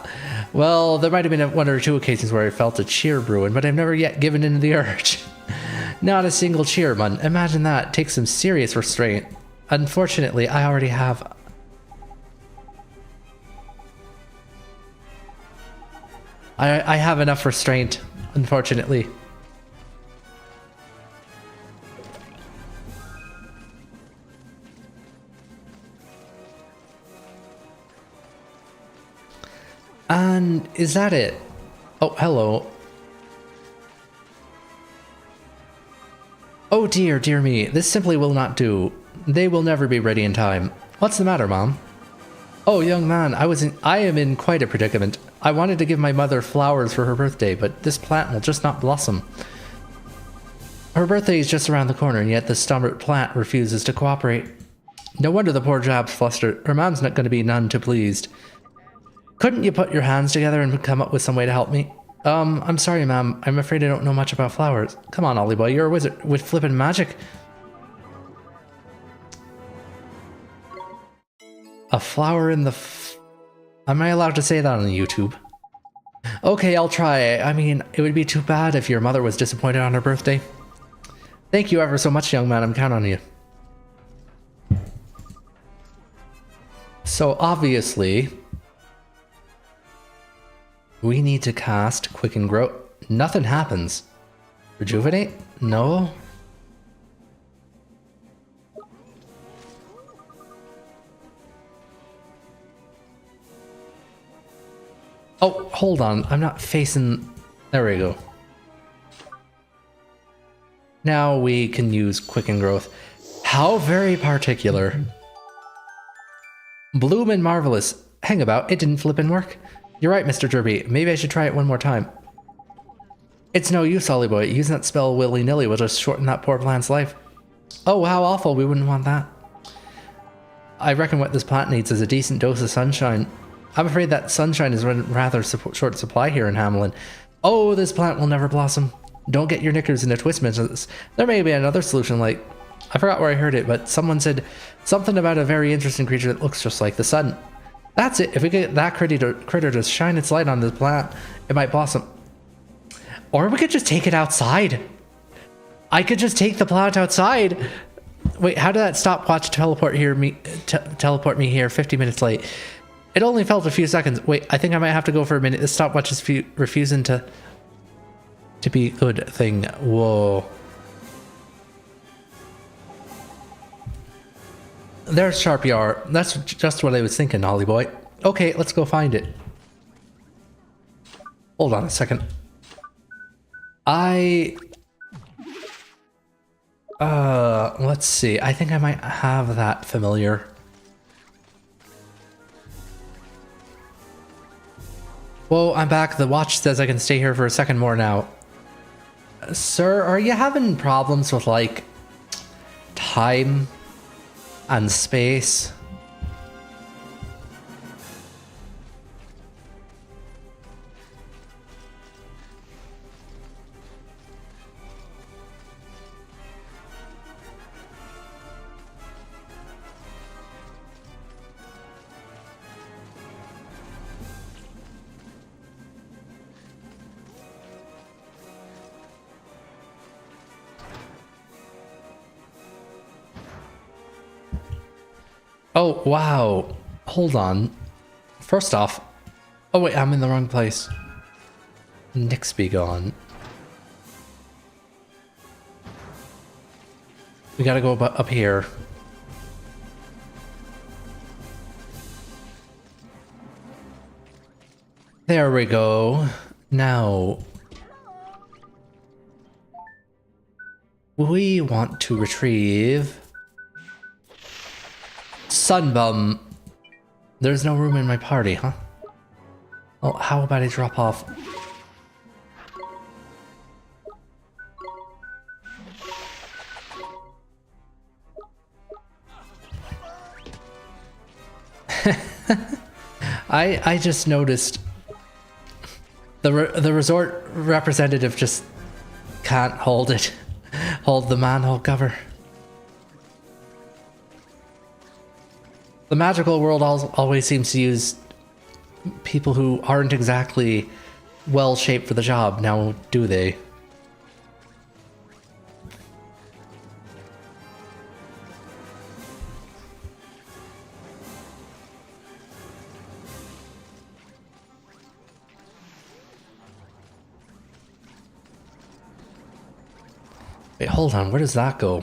Well, there might have been 1 or 2 occasions where I felt a cheer brewing, but I've never yet given in to the urge. Not a single cheer, man. Imagine that. Takes some serious restraint. Unfortunately, I already have... I have enough restraint, unfortunately. And is that it? Oh, hello. Oh dear, dear me. This simply will not do. They will never be ready in time. What's the matter, Mom? Oh, young man, I am in quite a predicament. I wanted to give my mother flowers for her birthday, but this plant will just not blossom. Her birthday is just around the corner, and yet the stubborn plant refuses to cooperate. No wonder the poor job's flustered. Her mom's not going to be none too pleased. Couldn't you put your hands together and come up with some way to help me? I'm sorry, ma'am. I'm afraid I don't know much about flowers. Come on, Ollie boy, you're a wizard with flippin' magic. A flower in the... Am I allowed to say that on YouTube? Okay, I'll try. I mean, it would be too bad if your mother was disappointed on her birthday. Thank you ever so much, young man. I'm counting on you. So, obviously... we need to cast Quicken Grow. Nothing happens. Rejuvenate? No. Oh, hold on. I'm not facing... There we go. Now we can use Quicken Growth. How very particular. Bloom and Marvelous. Hang about, it didn't flip and work. You're right, Mr. Derby. Maybe I should try it one more time. It's no use, Ollie boy. Using that spell willy-nilly will just shorten that poor plant's life. Oh, how awful. We wouldn't want that. I reckon what this plant needs is a decent dose of sunshine. I'm afraid that sunshine is rather short supply here in Hamelin. Oh, this plant will never blossom. Don't get your knickers in a twist, Mrs. There may be another solution, like... I forgot where I heard it, but someone said something about a very interesting creature that looks just like the sun. That's it. If we get that critter to shine its light on the plant, it might blossom. Or we could just take it outside. I could just take the plant outside. Wait, how did that stopwatch teleport me here 50 minutes late? It only felt a few seconds. Wait, I think I might have to go for a minute. The stopwatch is refusing to be a good thing. Whoa. There's Sharp Yar. That's just what I was thinking, Ollie boy. Okay, let's go find it. Hold on a second. Let's see. I think I might have that familiar. Whoa, I'm back. The watch says I can stay here for a second more now. Sir, are you having problems with, like, time and space? Oh, wow. Hold on. First off... Oh, wait, I'm in the wrong place. Nix be gone. We gotta go up here. There we go. Now... we want to retrieve... Sunbum. There's no room in my party, huh? Well, how about I drop off? I just noticed the resort representative just can't hold it. Hold the manhole cover. The magical world always seems to use people who aren't exactly well shaped for the job, now do they? Wait, hold on, where does that go?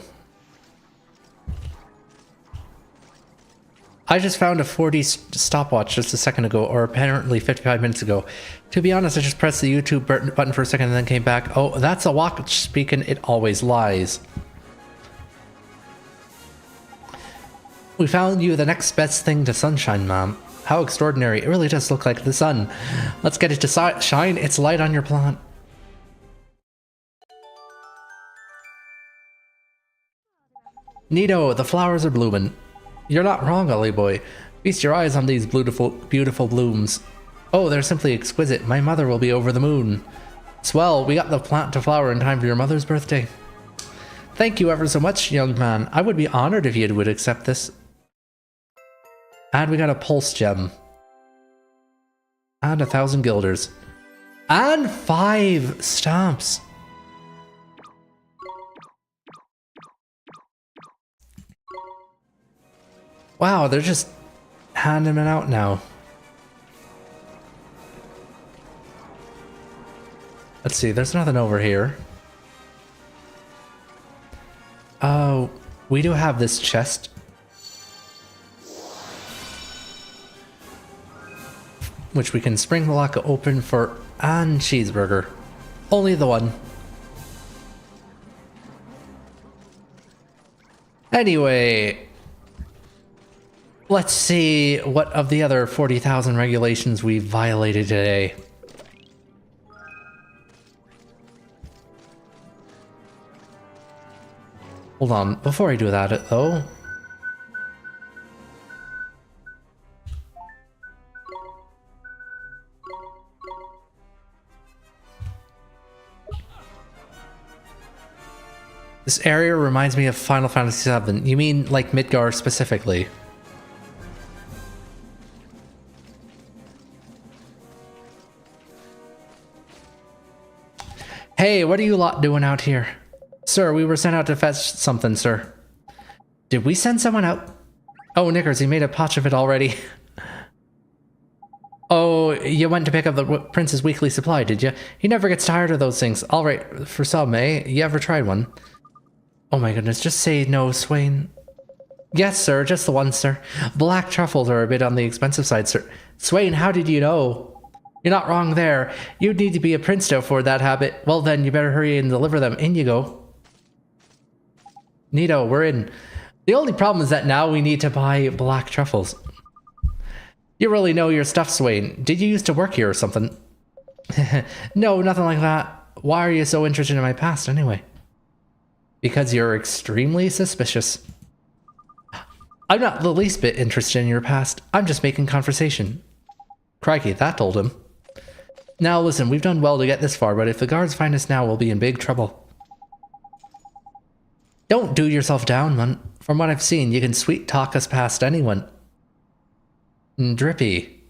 I just found a 4D stopwatch just a second ago, or apparently 55 minutes ago. To be honest, I just pressed the YouTube button for a second and then came back. Oh, that's a watch speaking. It always lies. We found you the next best thing to sunshine, ma'am. How extraordinary. It really does look like the sun. Let's get it to shine its light on your plant. Neato, the flowers are blooming. You're not wrong, Ollie boy. Feast your eyes on these beautiful blooms. Oh, they're simply exquisite. My mother will be over the moon. Swell, we got the plant to flower in time for your mother's birthday. Thank you ever so much, young man. I would be honored if you would accept this. And we got a pulse gem. And 1,000 guilders. And 5 stamps. Wow, they're just handing it out now. Let's see, there's nothing over here. Oh, we do have this chest. which we can spring the lock open for and cheeseburger. Only the one. Anyway, let's see what of the other 40,000 regulations we violated today. Hold on, before I do that though. This area reminds me of Final Fantasy VII. You mean like Midgar specifically? Hey, what are you lot doing out here? Sir, we were sent out to fetch something, sir. Did we send someone out? Oh, Knickers, you made a potch of it already. Oh, you went to pick up the Prince's weekly supply, did you? He never gets tired of those things. All right, for some, eh? You ever tried one? Oh my goodness, just say no, Swain. Yes, sir, just the one, sir. Black truffles are a bit on the expensive side, sir. Swain, how did you know? You're not wrong there. You'd need to be a prince to afford that habit. Well then, you better hurry and deliver them. In you go. Neato, we're in. The only problem is that now we need to buy black truffles. You really know your stuff, Swain. Did you used to work here or something? No, nothing like that. Why are you so interested in my past anyway? Because you're extremely suspicious. I'm not the least bit interested in your past. I'm just making conversation. Crikey, that told him. Now listen, we've done well to get this far, but if the guards find us now, we'll be in big trouble. Don't do yourself down, man. From what I've seen, you can sweet talk us past anyone. Drippy.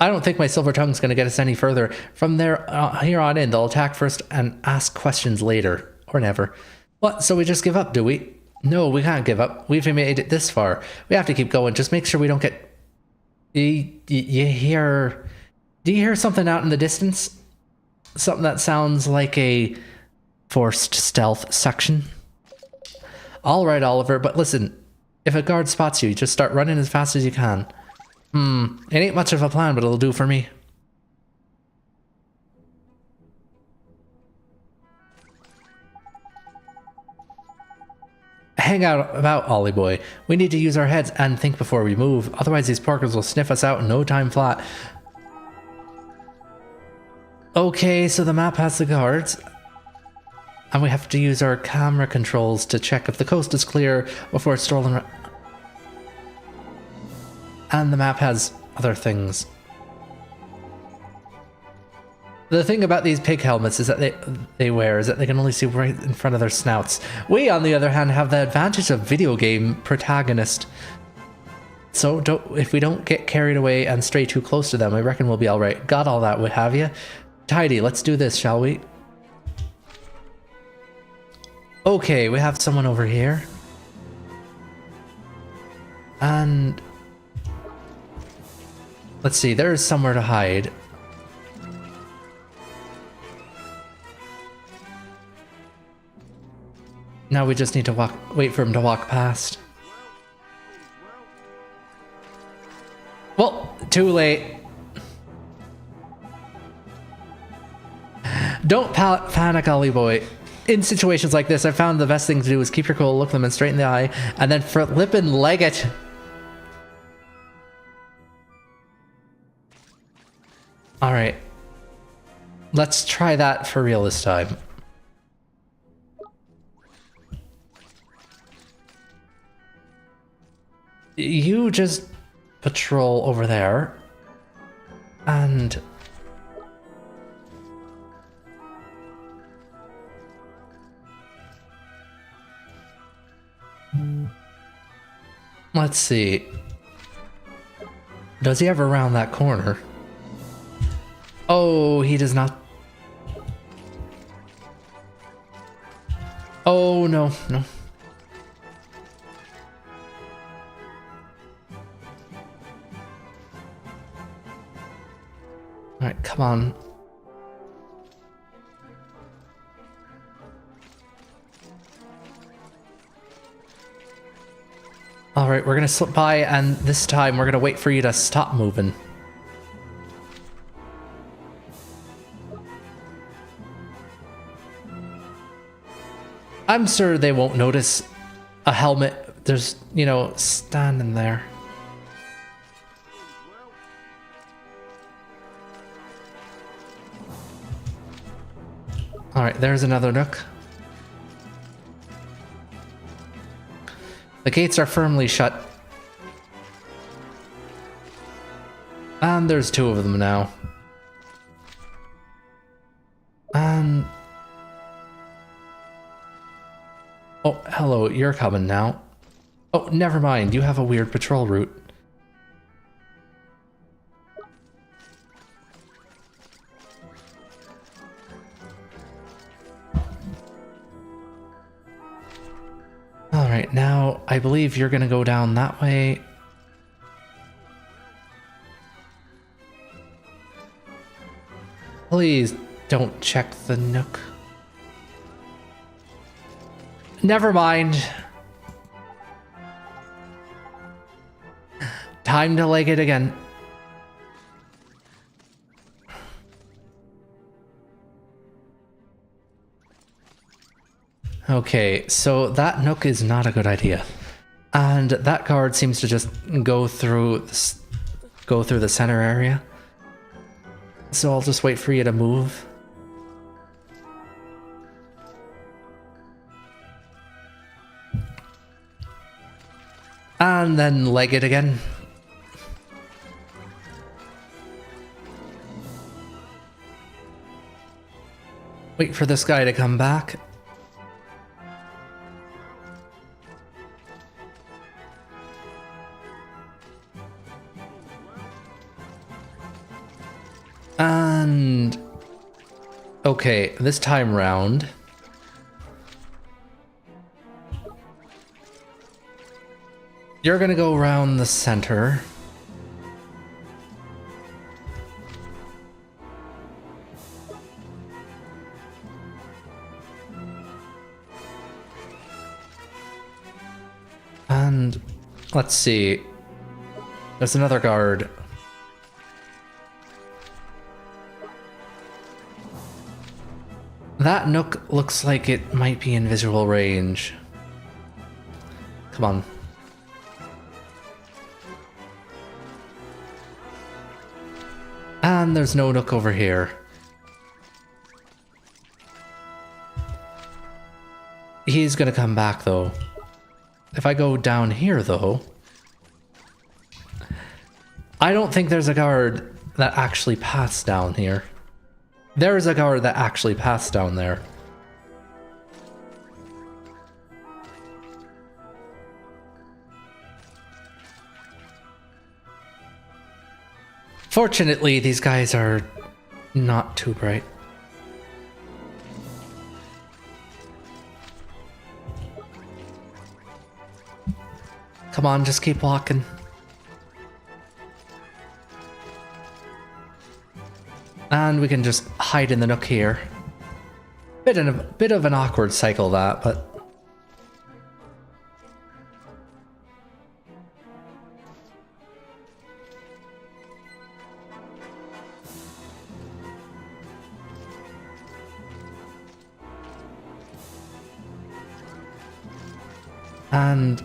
I don't think my silver tongue's gonna get us any further. From there, here on in, they'll attack first and ask questions later. Or never. What, so we just give up, do we? No, we can't give up. We've made it this far. We have to keep going. Just make sure we don't get... You hear... Do you hear something out in the distance? Something that sounds like a forced stealth section? All right, Oliver, but listen. If a guard spots you, just start running as fast as you can. It ain't much of a plan, but it'll do for me. Hang out about, Ollie boy. We need to use our heads and think before we move. Otherwise, these porkers will sniff us out in no time flat. Okay, so the map has the guards. And we have to use our camera controls to check if the coast is clear before strolling around. And the map has other things. The thing about these pig helmets is that they wear is that they can only see right in front of their snouts. We, on the other hand, have the advantage of video game protagonist. So if we don't get carried away and stray too close to them, I reckon we'll be all right. Got all that, have you? Tidy, let's do this, shall we? Okay, we have someone over here. And... let's see, there is somewhere to hide. Now we just need to wait for him to walk past. Well, too late. Don't panic, Ollie boy. In situations like this, I found the best thing to do is keep your cool, look them straight in the eye, and then flip and leg it. Alright. Let's try that for real this time. You just patrol over there. And... let's see. Does he ever round that corner? Oh, he does not. Oh, no, no. Alright, come on. Alright, we're gonna slip by, and this time we're gonna wait for you to stop moving. I'm sure they won't notice a helmet. There's, you know, standing there. Alright, there's another nook. The gates are firmly shut. And there's two of them now. And... oh, hello, you're coming now. Oh, never mind, you have a weird patrol route. Alright, now I believe you're gonna go down that way. Please don't check the nook. Never mind. Time to leg it again. Okay, so that nook is not a good idea. And that guard seems to just go through the center area. So I'll just wait for you to move. And then leg it again. Wait for this guy to come back. And... okay, this time round... you're gonna go around the center. And... let's see. There's another guard. That nook looks like it might be in visual range. Come on. And there's no nook over here. He's gonna come back though. If I go down here though, I don't think there's a guard that actually passed down here. There's a guard that actually passed down there. Fortunately, these guys are not too bright. Come on, just keep walking. And we can just hide in the nook here. Bit of an awkward cycle that, but... and...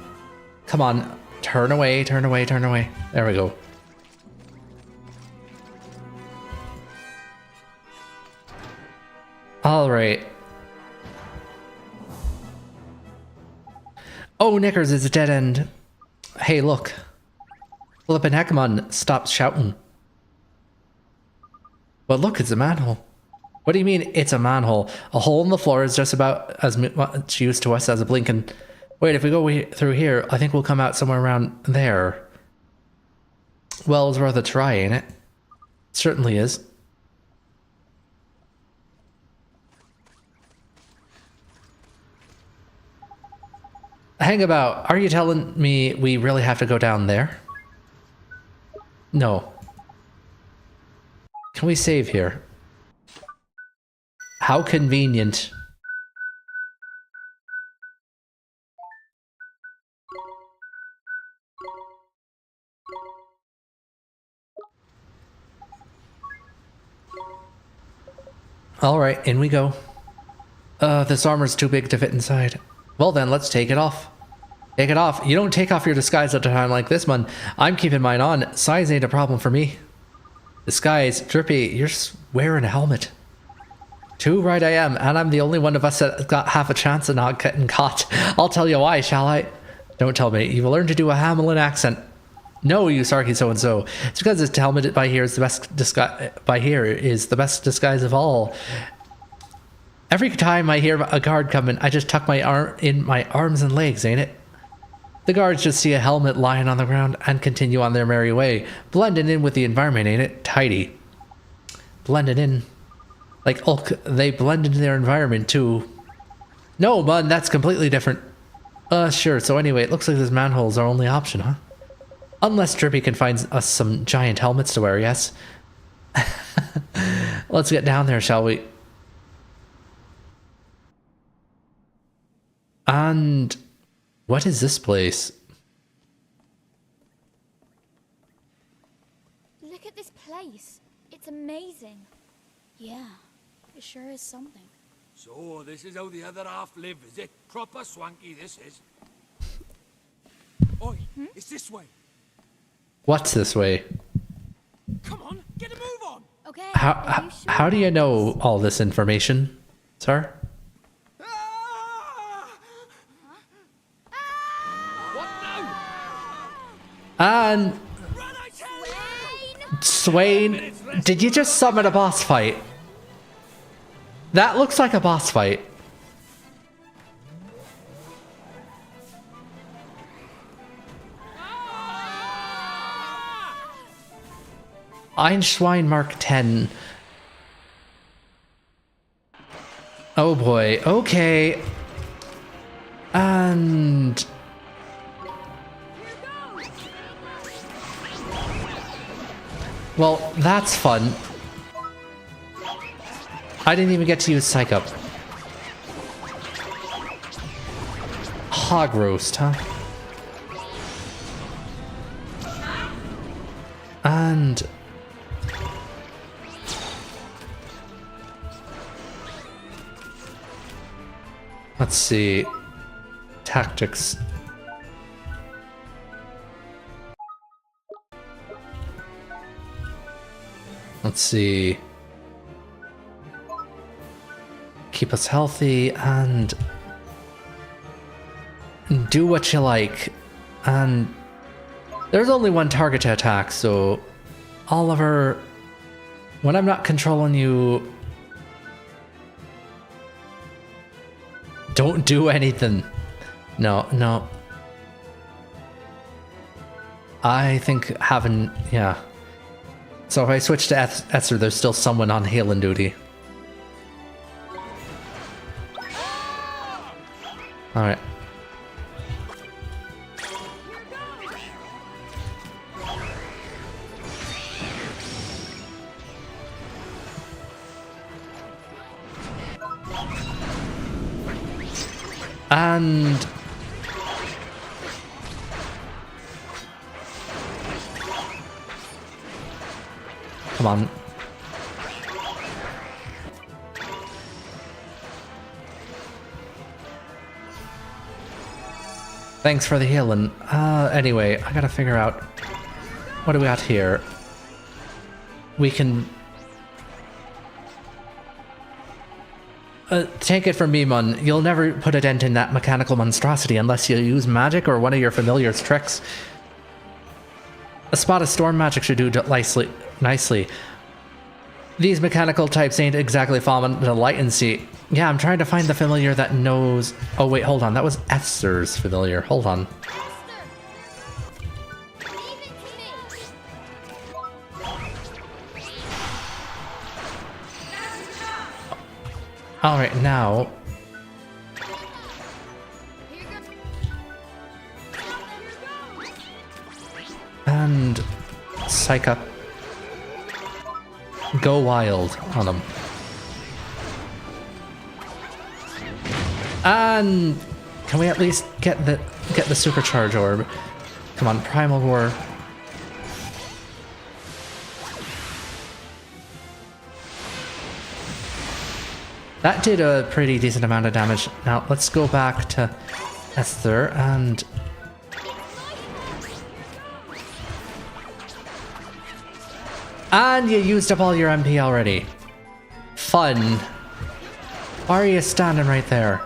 come on, turn away, turn away, turn away. There we go. All right. Oh, Knickers, it's a dead end. Hey, look. Flippin' heck, man, stop shouting. But look, it's a manhole. What do you mean, it's a manhole? A hole in the floor is just about as much use to us as a blinking... wait, if we go through here, I think we'll come out somewhere around there. Well, it's worth a try, ain't it? Certainly is. Hang about, are you telling me we really have to go down there? No. Can we save here? How convenient. All right, in we go. This armor's too big to fit inside. Well then, let's take it off. Take it off. You don't take off your disguise at a time like this one. I'm keeping mine on. Size ain't a problem for me. Disguise, Drippy, you're wearing a helmet. Too right I am, and I'm the only one of us that got half a chance of not getting caught. I'll tell you why, shall I? Don't tell me. You've learned to do a Hamelin accent. No, you Sarky so-and-so. It's because this helmet by here is the best disguise. By here is the best disguise of all. Every time I hear a guard coming, I just tuck my arm in my arms and legs, ain't it? The guards just see a helmet lying on the ground and continue on their merry way, blending in with the environment, ain't it? Tidy. Blended in. Like, they blend into their environment, too. No, man, that's completely different. Sure, so anyway, it looks like this manhole's our only option, huh? Unless Drippy can find us some giant helmets to wear, yes? Let's get down there, shall we? And what is this place? Look at this place. It's amazing. Yeah, it sure is something. So, this is how the other half live, is it? Proper swanky, this is. Oi, it's this way. What's this way? Come on, get a move on. Okay. are you sure? How do you know all this information, sir? What now? And Run, I tell you! Swain, did you just summon a boss fight? That looks like a boss fight. Eisenschwein Mark 10. Oh boy, okay. And well, that's fun. I didn't even get to use Psych Up. Hog roast, huh? And let's see. Tactics. Let's see. Keep us healthy and do what you like. And there's only one target to attack, so Oliver, when I'm not controlling you, don't do anything. No. I think having, yeah. So if I switch to Esther, there's still someone on healing duty. Alright. And come on. Thanks for the healing. Anyway, I gotta figure out what do we got here. We can take it from me, Mun. You'll never put a dent in that mechanical monstrosity unless you use magic or one of your familiar's tricks. A spot of storm magic should do nicely. These mechanical types ain't exactly falling to light and see. Yeah, I'm trying to find the familiar that knows... Oh wait, hold on. That was Esther's familiar. Hold on. Alright, now... And... Psych Up. Go wild on them. And... Can we at least get the supercharge orb? Come on, Primal War. That did a pretty decent amount of damage. Now let's go back to Esther and... And you used up all your MP already. Fun. Why are you standing right there?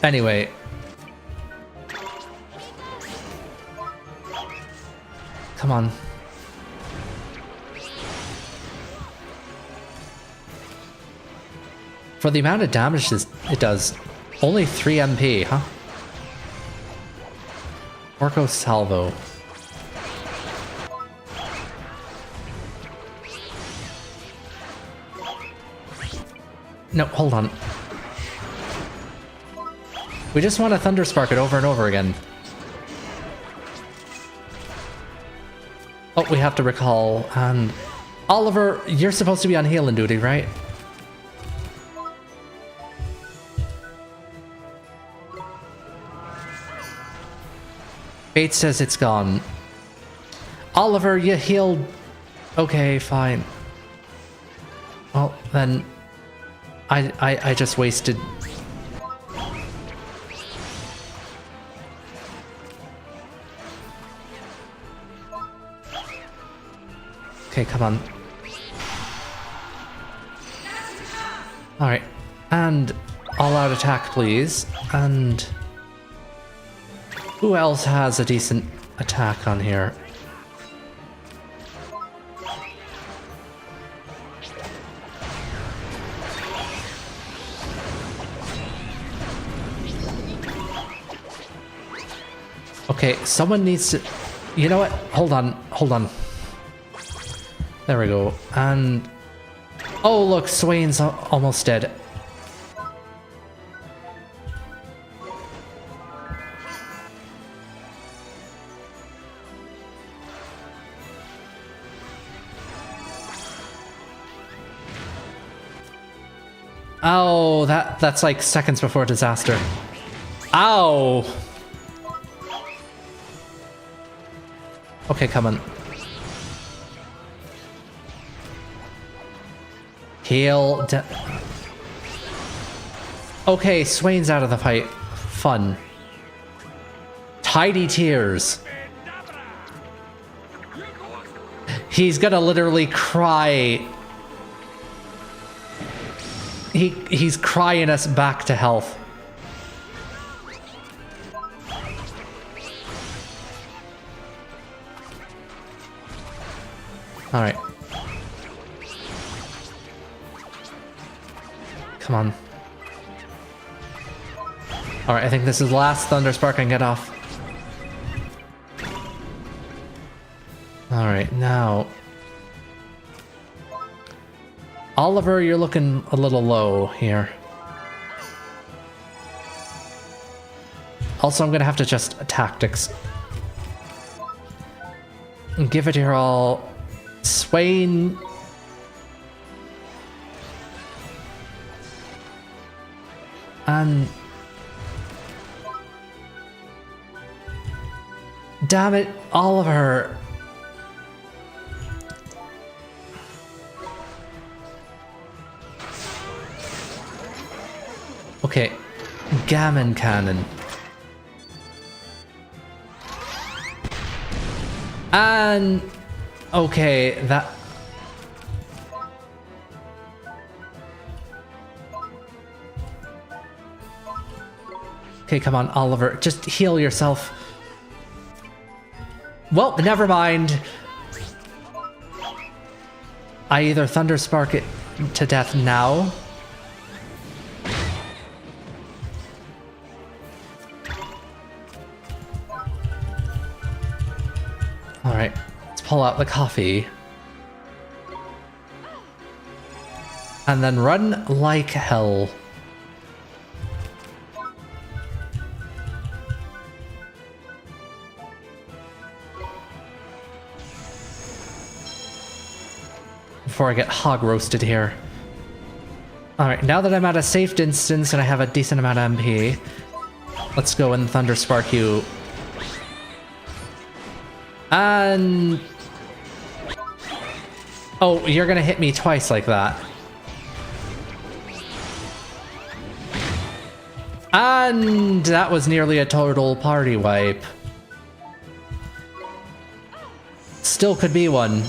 Anyway. Come on. For the amount of damage it does, only 3 MP, huh? Porco Salvo. No, hold on. We just want to Thunder Spark it over and over again. Oh, we have to recall, and... Oliver, you're supposed to be on healing duty, right? Bates says it's gone. Oliver, you healed... Okay, fine. Well, then... I just wasted... Okay, come on. Alright. And all-out attack, please. And... Who else has a decent attack on here? Okay, someone needs to... You know what? Hold on, hold on. There we go. And... Oh, look, Swain's almost dead. Oh, that's like seconds before disaster. Ow! Okay, come on. Heal. Okay, Swain's out of the fight. Fun. Tidy tears. He's gonna literally cry. He's crying us back to health. All right. Come on. All right, I think this is the last Thunder Spark I can get off. All right, now. Oliver, you're looking a little low here. Also, I'm gonna have to just tactics. Give it your all. Swain. And... Damn it, Oliver. Okay, Gammon Cannon. And... Okay, that... Okay, come on, Oliver. Just heal yourself. Well, never mind. I either Thunder Spark it to death now... Alright, let's pull out the coffee. And then run like hell. Before I get hog roasted here. Alright, now that I'm at a safe distance and I have a decent amount of MP, let's go and Thunder Spark you. And... oh, you're gonna hit me twice like that. And that was nearly a total party wipe. Still could be one.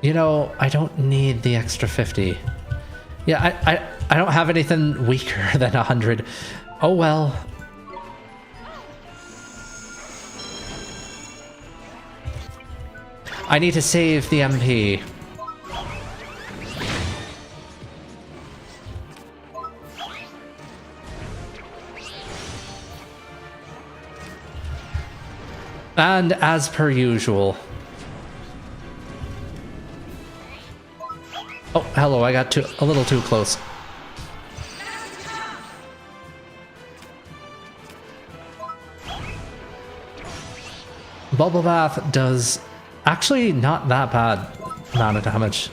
You know, I don't need the extra 50. Yeah, I don't have anything weaker than 100. Oh well. I need to save the MP. And as per usual. Oh, hello, I got a little too close. Bubble Bath does actually not that bad amount of damage.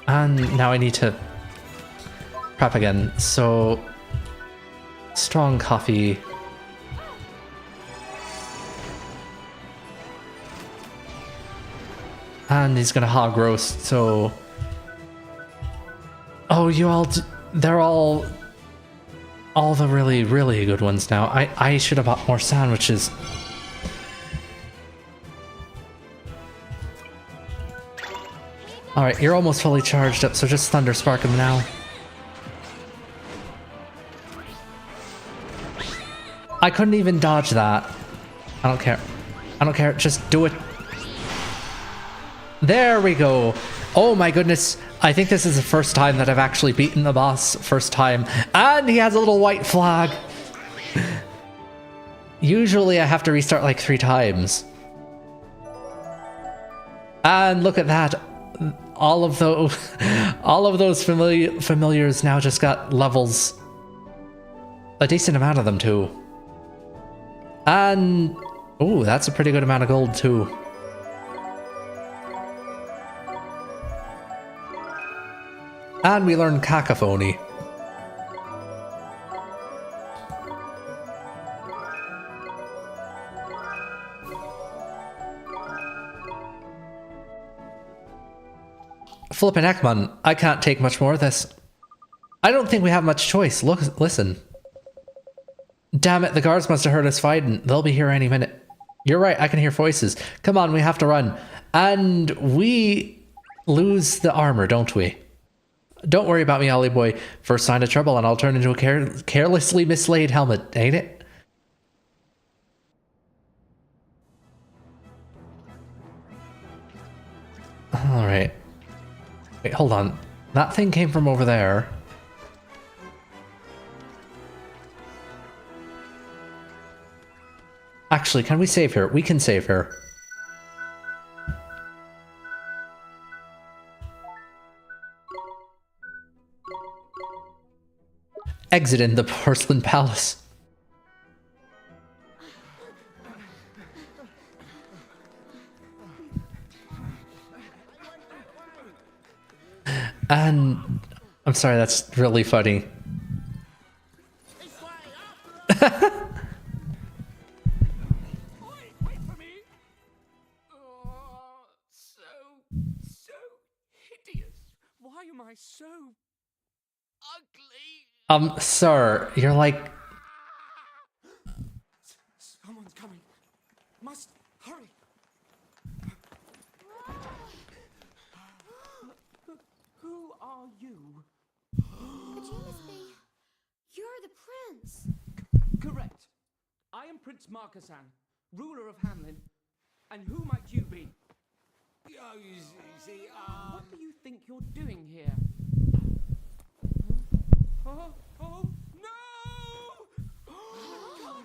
And now I need to prep again, so strong coffee. And he's gonna hog roast, so... oh, you all... they're all the really, really good ones now. I should have bought more sandwiches. Alright, you're almost fully charged up, so just Thunder Spark him now. I couldn't even dodge that. I don't care. I don't care, just do it. There we go. Oh my goodness. I think this is the first time that I've actually beaten the boss first time. And he has a little white flag. Usually I have to restart like 3 times. And look at that. All of those familiars now just got levels. A decent amount of them too. And oh, that's a pretty good amount of gold too. And we learn Cacophony. Flippin' Ekman, I can't take much more of this. I don't think we have much choice. Look, listen. Damn it, the guards must have heard us fighting. They'll be here any minute. You're right, I can hear voices. Come on, we have to run. And we lose the armor, don't we? Don't worry about me, Ollie boy. First sign of trouble and I'll turn into a carelessly mislaid helmet, ain't it? Alright. Wait, hold on. That thing came from over there. Actually, can we save her? We can save her. Exit in the porcelain palace. And I'm sorry, that's really funny. Wait for me. Oh, so hideous. Why am I so ugly? Sir, you're like... Someone's coming. Must hurry. Who are you? Could you miss me? You're the prince. Correct. I am Prince Marcasan, ruler of Hamelin. And who might you be? Oh, you see, What do you think you're doing here? Oh, no! God,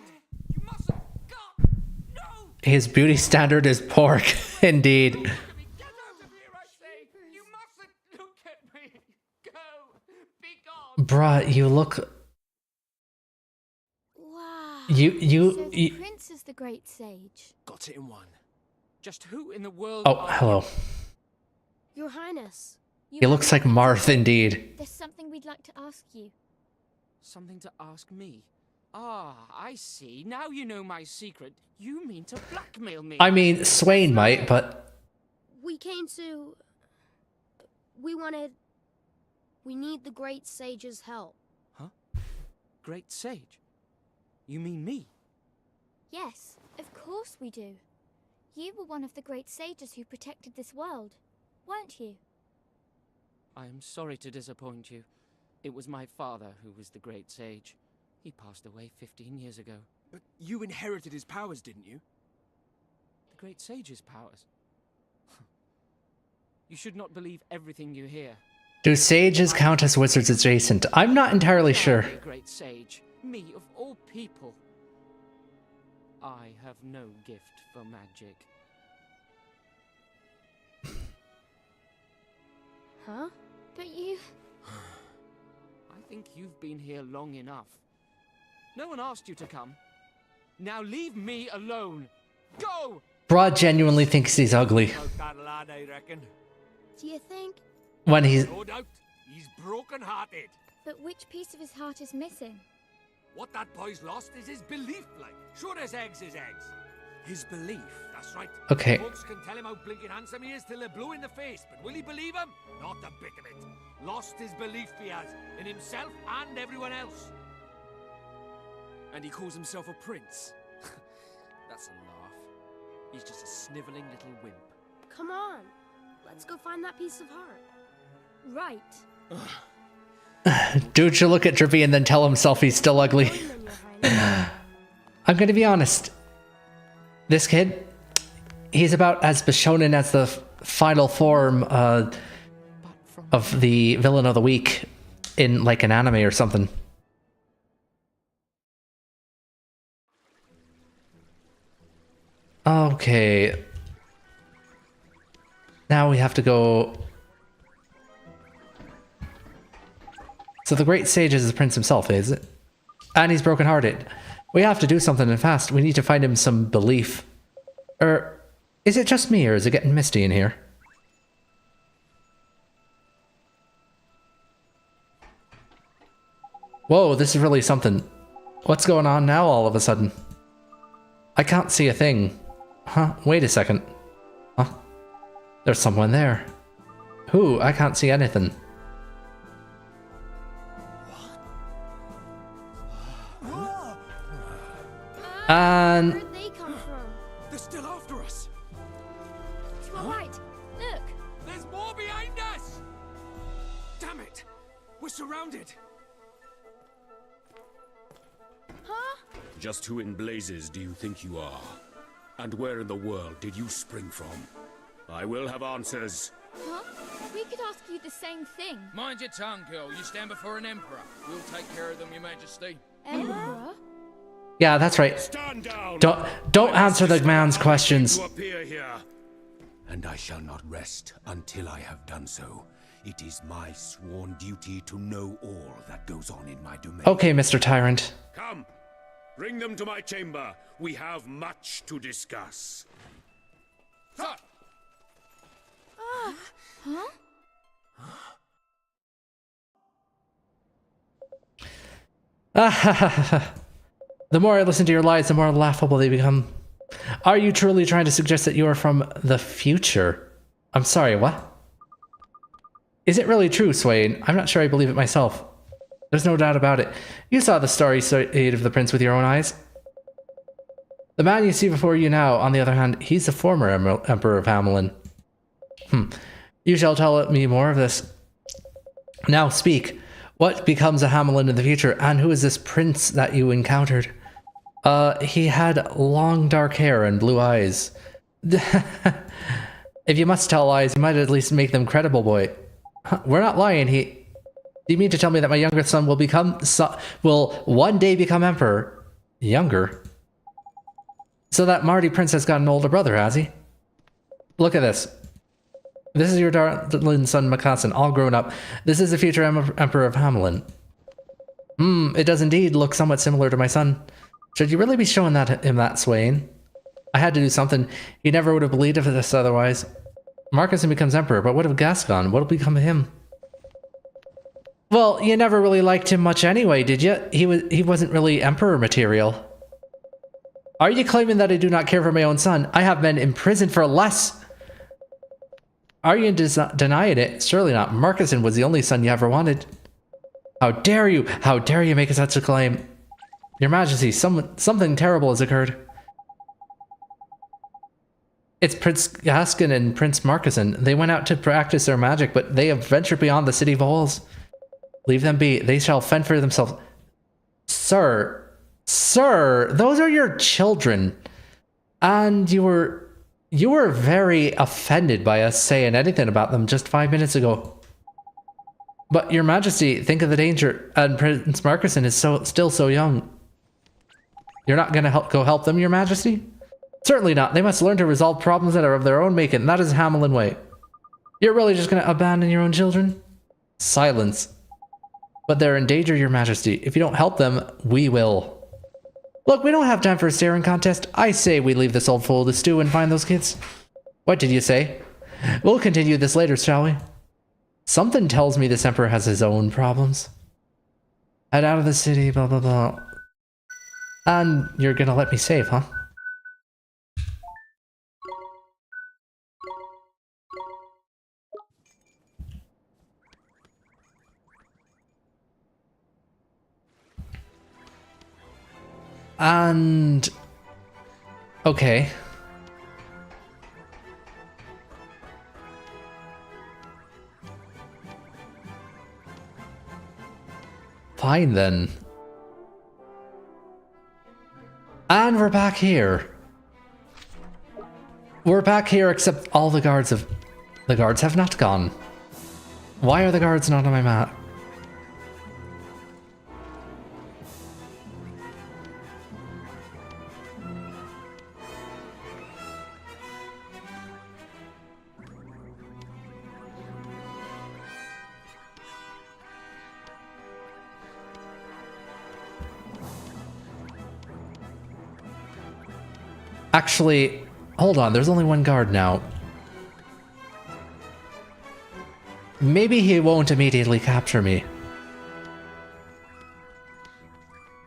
you mustn't! God, no! His beauty standard is pork, indeed. Get out of here, I say! You mustn't look at me! Go! Be gone! Bruh, you look... Wow. So You... the prince is the great sage. Got it in one. Just who in the world Oh, are hello. Your Highness, He looks like Marth indeed. There's something we'd like to ask you. Something to ask me? Ah, I see. Now you know my secret. You mean to blackmail me? I mean, Swain might, but... We came to... We need the Great Sage's help. Huh? Great Sage? You mean me? Yes, of course we do. You were one of the great sages who protected this world, weren't you? I am sorry to disappoint you. It was my father who was the great sage. He passed away 15 years ago. But you inherited his powers, didn't you? The great sage's powers? You should not believe everything you hear. Do sages count as wizards adjacent? I'm not entirely sure. I, a great sage, me of all people. I have no gift for magic. Huh? But you... I think you've been here long enough. No one asked you to come. Now leave me alone. Go! Broad genuinely thinks he's ugly. About that lad, I reckon. Do you think? When he's... No doubt, he's broken-hearted. But which piece of his heart is missing? What that boy's lost is his belief, like. Sure as eggs is eggs. His belief, that's right. Okay. Folks can tell him how blinking handsome he is till they're blue in the face, but will he believe him? Not a bit of it. Lost his belief he has, in himself and everyone else. And he calls himself a prince. That's a laugh. He's just a sniveling little wimp. Come on. Let's go find that piece of heart. Right. Dude should look at Drippy and then tell himself he's still ugly. I'm gonna be honest. This kid, he's about as Bishonen as the final form of the villain of the week in like an anime or something. Okay. Now we have to go... So the great sage is the prince himself, is it? And he's brokenhearted. We have to do something and fast. We need to find him some belief. Is it just me or is it getting misty in here? Whoa, this is really something. What's going on now all of a sudden? I can't see a thing. Huh? Wait a second. Huh? There's someone there. Who? I can't see anything. And... Where'd they come from? They're still after us. To our right. Look. There's more behind us! Damn it! We're surrounded! Huh? Just who in blazes do you think you are? And where in the world did you spring from? I will have answers. Huh? We could ask you the same thing. Mind your tongue, girl. You stand before an emperor. We'll take care of them, your majesty. Emperor? Yeah, that's right. Stand down! Don't answer the man's questions. To appear here. And I shall not rest until I have done so. It is my sworn duty to know all that goes on in my domain. Okay, Mr. Tyrant. Come, bring them to my chamber. We have much to discuss. Sir! Huh? The more I listen to your lies, the more laughable they become. Are you truly trying to suggest that you are from the future? I'm sorry, what? Is it really true, Swain? I'm not sure I believe it myself. There's no doubt about it. You saw the starry state of the prince with your own eyes. The man you see before you now, on the other hand, he's the former Emperor of Hamelin. You shall tell me more of this. Now speak. What becomes of Hamelin in the future, and who is this prince that you encountered? He had long dark hair and blue eyes. If you must tell lies, you might at least make them credible, boy. We're not lying. Do you mean to tell me that my younger son will one day become emperor? Younger? So that Marty prince has got an older brother, has he? Look at this. This is your darling son Makasan, all grown up. This is the future emperor of Hamelin. It does indeed look somewhat similar to my son. Should you really be showing him that, Swain? I had to do something. He never would have believed of this otherwise. Marcuson becomes emperor, but what of Gascon? What'll become of him? Well, you never really liked him much anyway, did you? He wasn't really emperor material. Are you claiming that I do not care for my own son? I have been imprisoned for less. Are you denying it? Surely not. Marcuson was the only son you ever wanted. How dare you? How dare you make such a claim? Your Majesty, something terrible has occurred. It's Prince Gascon and Prince Marcuson. They went out to practice their magic, but they have ventured beyond the city walls. Leave them be. They shall fend for themselves. Sir, those are your children. And you were very offended by us saying anything about them just 5 minutes ago. But Your Majesty, think of the danger. And Prince Marcuson is still so young. You're not going to go help them, Your Majesty? Certainly not. They must learn to resolve problems that are of their own making. That is Hamelin way. You're really just going to abandon your own children? Silence. But they're in danger, Your Majesty. If you don't help them, we will. Look, we don't have time for a staring contest. I say we leave this old fool to stew and find those kids. What did you say? We'll continue this later, shall we? Something tells me this emperor has his own problems. Head out of the city, blah, blah, blah. And you're gonna let me save, huh? And... okay. Fine then. And we're back here. We're back here, except all the guards have... the guards have not gone. Why are the guards not on my map? Actually, hold on, there's only one guard now. Maybe he won't immediately capture me.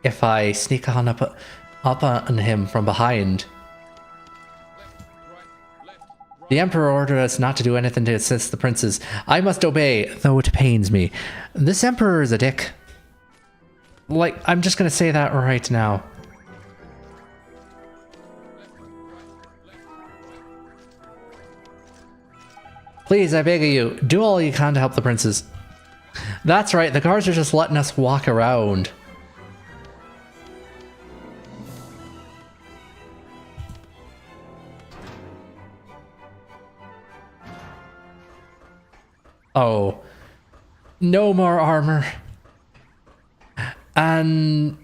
If I sneak on up on him from behind. The Emperor ordered us not to do anything to assist the princes. I must obey, though it pains me. This Emperor is a dick. Like, I'm just gonna say that right now. Please, I beg of you, do all you can to help the princes. That's right, the guards are just letting us walk around. Oh. No more armor. And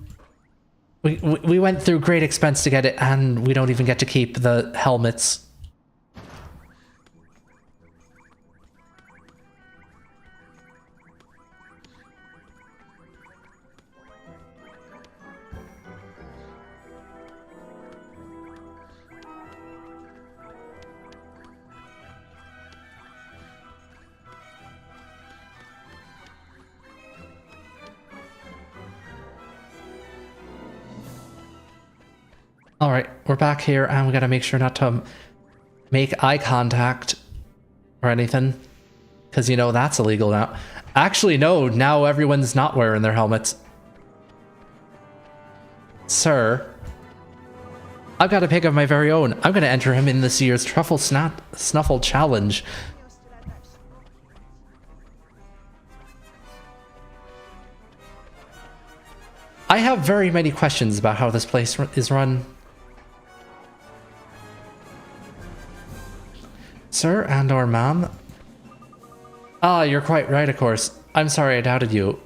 we went through great expense to get it, and we don't even get to keep the helmets. Alright, we're back here and we gotta make sure not to make eye contact or anything. Because, you know, that's illegal now. Actually, no, now everyone's not wearing their helmets. Sir, I've got a pig of my very own. I'm gonna enter him in this year's Truffle Snuffle Challenge. I have very many questions about how this place is run. Sir and/or ma'am? Ah, you're quite right, of course. I'm sorry I doubted you.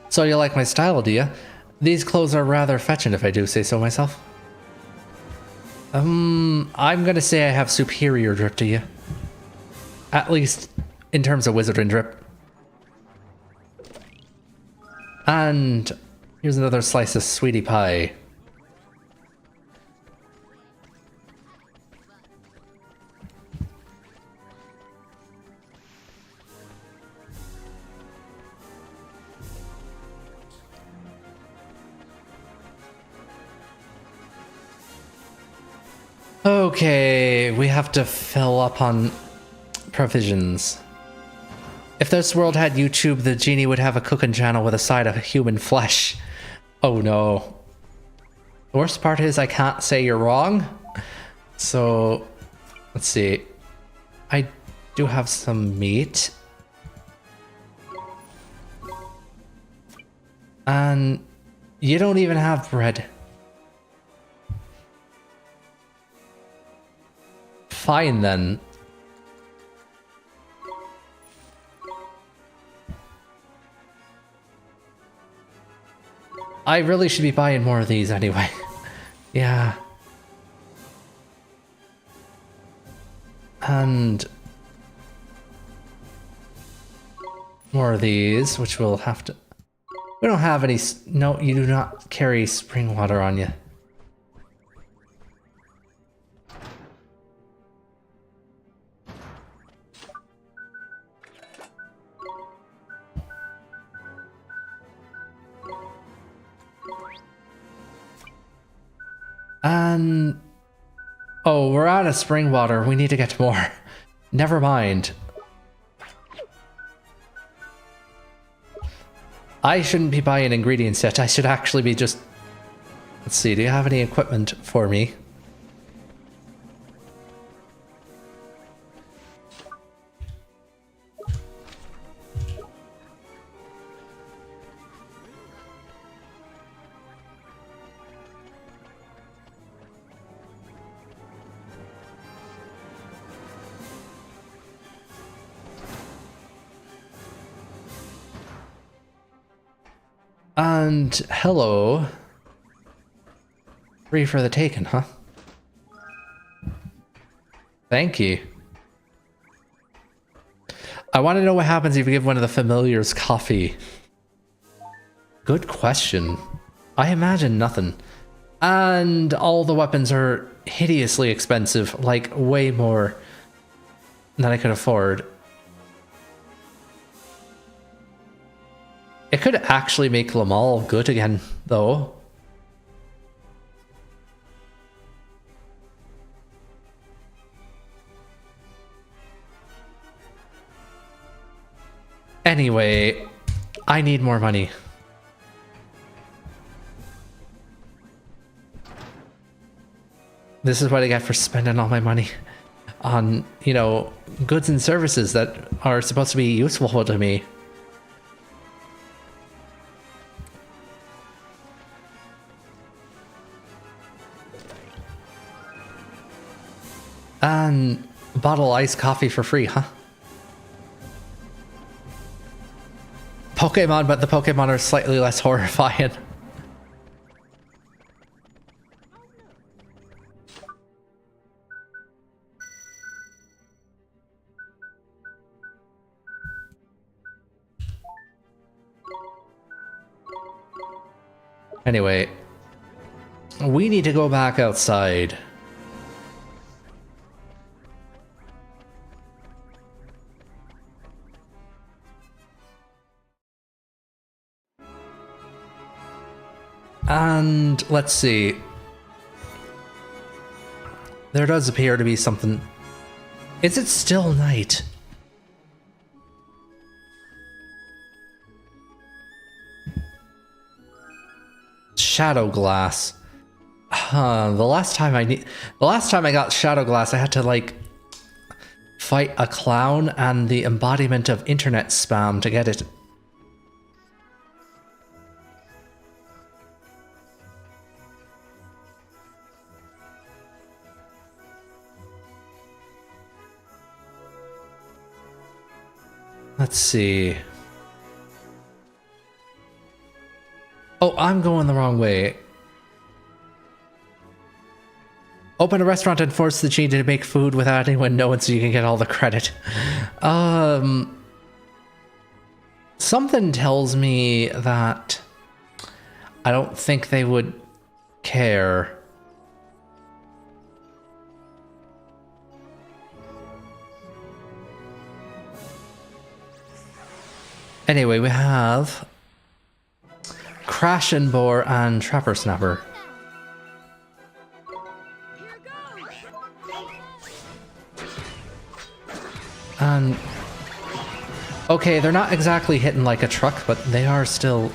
So you like my style, do you? These clothes are rather fetching, if I do say so myself. I'm gonna say I have superior drip to you. At least in terms of wizarding drip. And Here's another slice of sweetie pie. Okay, we have to fill up on provisions. If this world had YouTube, the genie would have a cooking channel with a side of human flesh. Oh no. The worst part is I can't say you're wrong. So, let's see. I do have some meat. And you don't even have bread. Fine then. I really should be buying more of these anyway. Yeah. And more of these, which we'll have to... We don't have any... No, you do not carry spring water on you. And... Oh, we're out of spring water. We need to get more. Never mind. I shouldn't be buying ingredients yet. I should actually be just... Let's see, do you have any equipment for me? And hello. Free for the taking, huh? Thank you. I want to know what happens if you give one of the familiars coffee. Good question. I imagine nothing. And all the weapons are hideously expensive, like way more than I could afford. It could actually make Lamal good again, though. Anyway, I need more money. This is what I get for spending all my money on, you know, goods and services that are supposed to be useful to me. And a bottle of iced coffee for free, huh? Pokemon, but the Pokemon are slightly less horrifying. Anyway, we need to go back outside. And let's see. There does appear to be something. Is it still night? Shadow glass. The last time I got shadow glass, I had to like fight a clown and the embodiment of internet spam to get it. Let's see. Oh, I'm going the wrong way. Open a restaurant and force the genie to make food without anyone knowing so you can get all the credit. Something tells me that I don't think they would care. Anyway, we have Crash and Boar and Trapper Snapper. And okay, they're not exactly hitting like a truck, but they are still...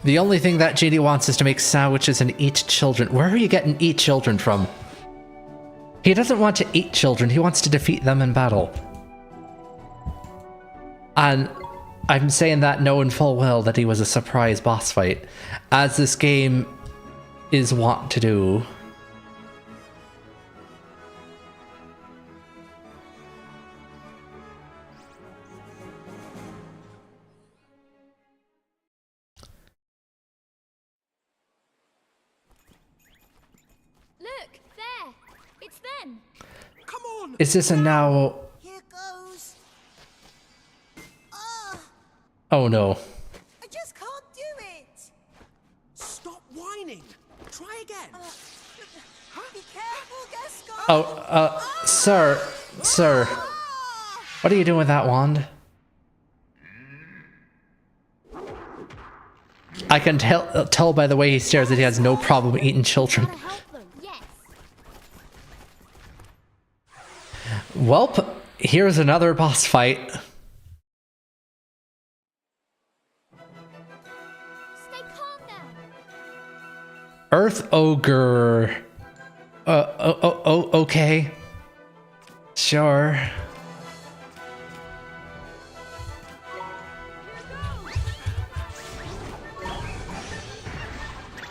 The only thing that Genie wants is to make sandwiches and eat children. Where are you getting eat children from? He doesn't want to eat children, he wants to defeat them in battle. And I'm saying that knowing full well that he was a surprise boss fight, as this game is wont to do. Look, there! It's them! Come on! Is this a now... Here goes. Oh no. I just can't do it. Stop whining! Try again! Be careful, Gaston. Oh, sir. What are you doing with that wand? I can tell by the way he stares that he has no problem eating children. Yes. Welp, here's another boss fight. Stay calm now. Earth Ogre. Okay. Sure.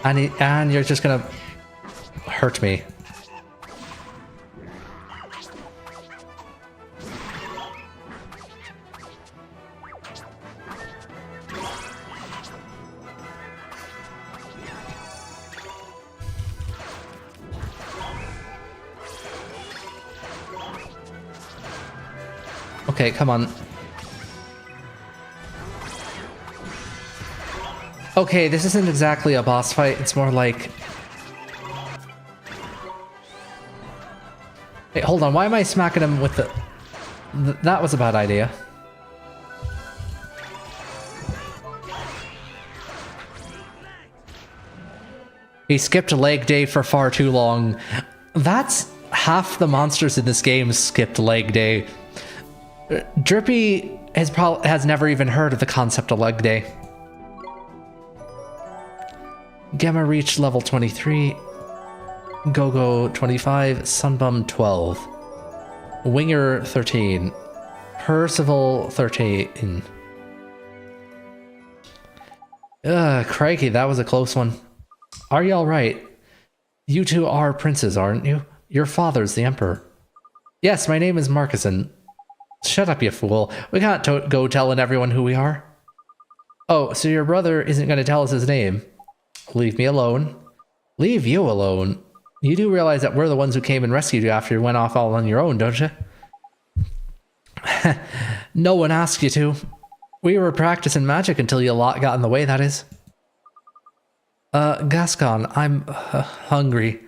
And you're just gonna hurt me. Okay, come on. Okay, this isn't exactly a boss fight, it's more like... Hey, hold on, why am I smacking him with the... That was a bad idea. He skipped leg day for far too long. That's half the monsters in this game skipped leg day. Drippy has never even heard of the concept of leg day. Gamma reached level 23, Go-Go 25, Sunbum 12, Winger 13, Percival 13. Crikey, that was a close one. Are you alright? You two are princes, aren't you? Your father's the emperor. Yes, my name is Marcuson. Shut up, you fool. We can't go telling everyone who we are. Oh, so your brother isn't going to tell us his name? Leave me alone. Leave you alone? You do realize that we're the ones who came and rescued you after you went off all on your own, don't you? No one asked you to. We were practicing magic until you lot got in the way, that is. Gascon, I'm hungry.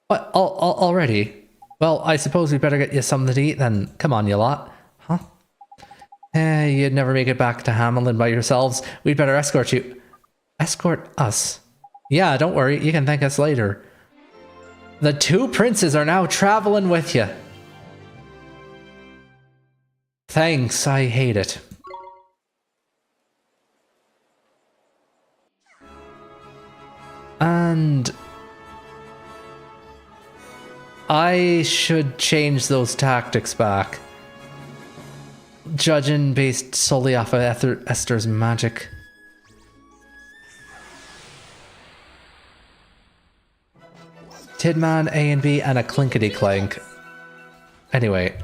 What, already? Well, I suppose we better get you something to eat then. Come on, you lot. Huh? You'd never make it back to Hamelin by yourselves. We'd better escort you. Escort us? Yeah, don't worry, you can thank us later. The two princes are now traveling with you. Thanks, I hate it. And I should change those tactics back. Judging based solely off of Esther's magic. Tidman, A and B, and a clinkety clank. Anyway,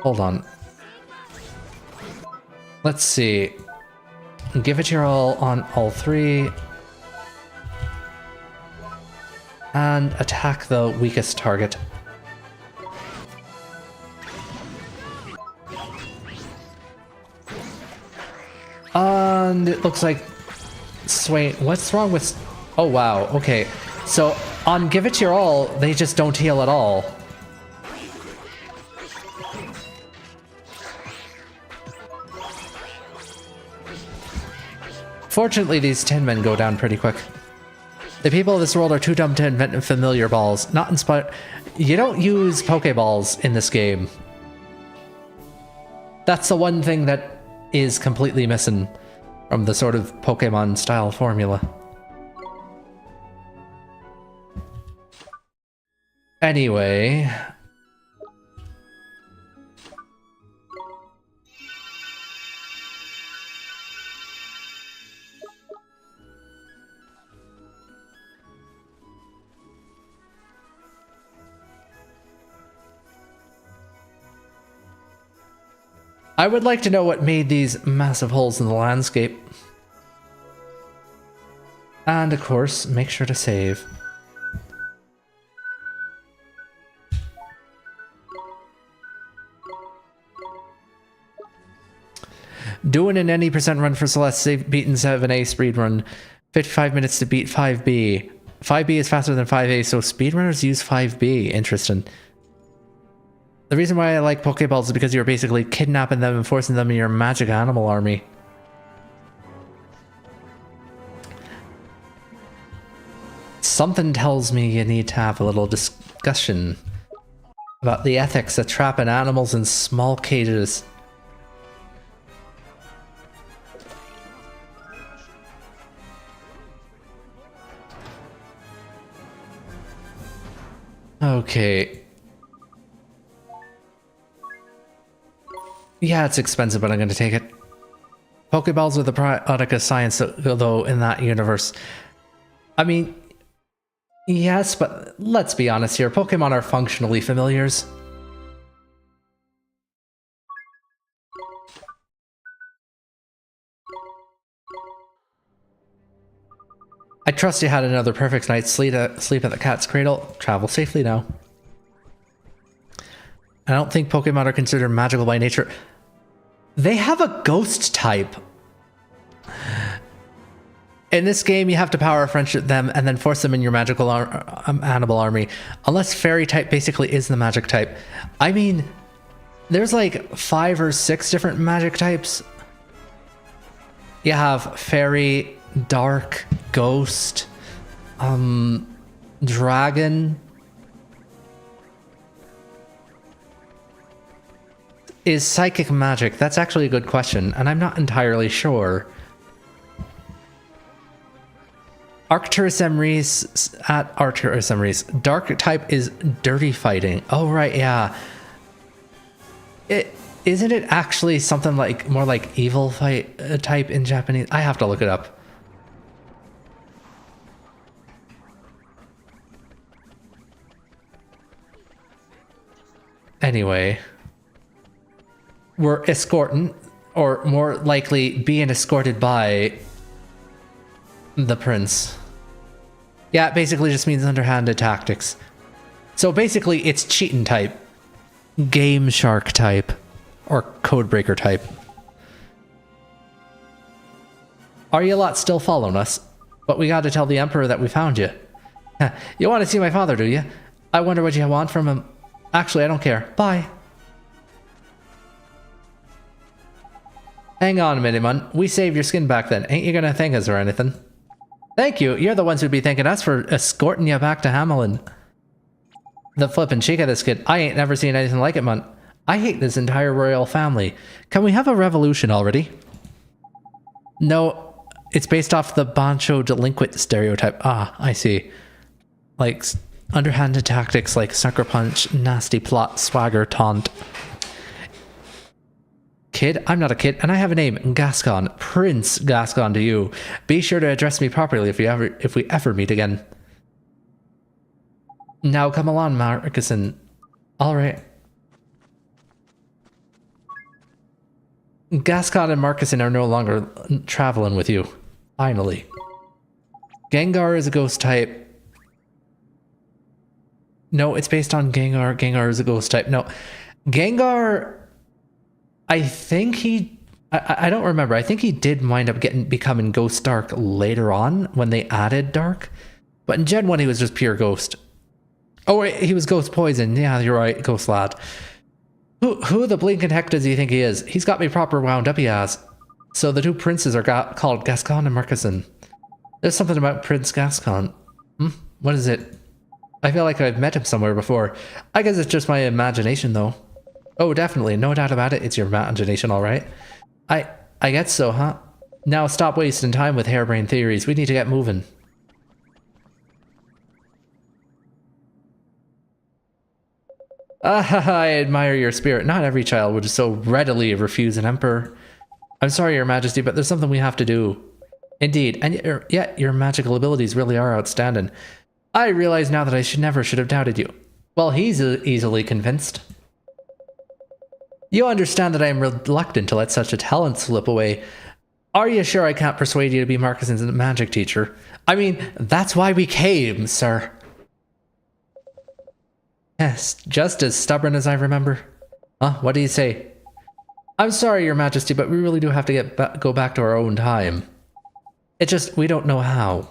hold on. Let's see. Give it your all on all three. And attack the weakest target. And it looks like Swain. What's wrong with... Oh, wow. Okay. So on Give It Your All, they just don't heal at all. Fortunately, these tin men go down pretty quick. The people of this world are too dumb to invent familiar balls. Not inspired. You don't use Pokeballs in this game. That's the one thing that is completely missing from the sort of Pokemon style formula. Anyway. I would like to know what made these massive holes in the landscape. And of course, make sure to save. Doing an any % run for Celeste, beaten 7A speed run. 55 minutes to beat 5B. 5B is faster than 5A, so speedrunners use 5B. Interesting. The reason why I like Pokeballs is because you're basically kidnapping them and forcing them in your magic animal army. Something tells me you need to have a little discussion about the ethics of trapping animals in small cages. Okay. Yeah, it's expensive, but I'm going to take it. Pokeballs are the product of science, though, in that universe. I mean, yes, but let's be honest here. Pokemon are functionally familiars. I trust you had another perfect night's sleep at the cat's cradle. Travel safely now. I don't think Pokemon are considered magical by nature. They have a ghost type. In this game, you have to power friendship them and then force them in your magical animal army. Unless fairy type basically is the magic type. I mean, there's like 5 or 6 different magic types. You have fairy, dark, ghost, dragon. Is psychic magic? That's actually a good question, and I'm not entirely sure. Arcturus Emrys at Arcturus Emrys. Dark type is dirty fighting. Oh right, yeah. Isn't it actually something like more like evil fight type in Japanese? I have to look it up. Anyway. We're escorting, or more likely being escorted by the prince. Yeah, it basically just means underhanded tactics. So basically it's cheating type, game shark type, or codebreaker type. Are you lot still following us? But we gotta tell the Emperor that we found you. You want to see my father, do you? I wonder what you want from him. Actually, I don't care. Bye. Hang on a minute, man. We saved your skin back then. Ain't you gonna thank us or anything? Thank you. You're the ones who'd be thanking us for escorting you back to Hamelin. The flippin' cheek of this kid. I ain't never seen anything like it, man. I hate this entire royal family. Can we have a revolution already? No, it's based off the Bancho delinquent stereotype. Ah, I see. Like, underhanded tactics like sucker punch, nasty plot, swagger, taunt. Kid, I'm not a kid, and I have a name, Gascon. Prince Gascon to you. Be sure to address me properly if we ever meet again. Now come along, Marcuson. Alright. Gascon and Marcuson are no longer traveling with you. Finally. Gengar is a ghost type. No, it's based on Gengar. Gengar is a ghost type. No. Gengar... I think I don't remember. I think he did wind up becoming Ghost Dark later on when they added Dark. But in Gen 1, he was just pure Ghost. Oh, wait, he was Ghost Poison. Yeah, you're right, Ghost Lad. Who the blinking heck does he think he is? He's got me proper wound up, he has. So the two princes are called Gascon and Marquesan. There's something about Prince Gascon. What is it? I feel like I've met him somewhere before. I guess it's just my imagination, though. Oh, definitely. No doubt about it. It's your imagination, all right. I guess so, huh? Now stop wasting time with harebrained theories. We need to get moving. I admire your spirit. Not every child would so readily refuse an emperor. I'm sorry, Your Majesty, but there's something we have to do. Indeed, and yet your magical abilities really are outstanding. I realize now that I should have doubted you. Well, he's easily convinced. You understand that I am reluctant to let such a talent slip away. Are you sure I can't persuade you to be Marquesan's magic teacher? I mean, that's why we came, sir. Yes, just as stubborn as I remember. What do you say? I'm sorry, Your Majesty, but we really do have to go back to our own time. It's just, we don't know how.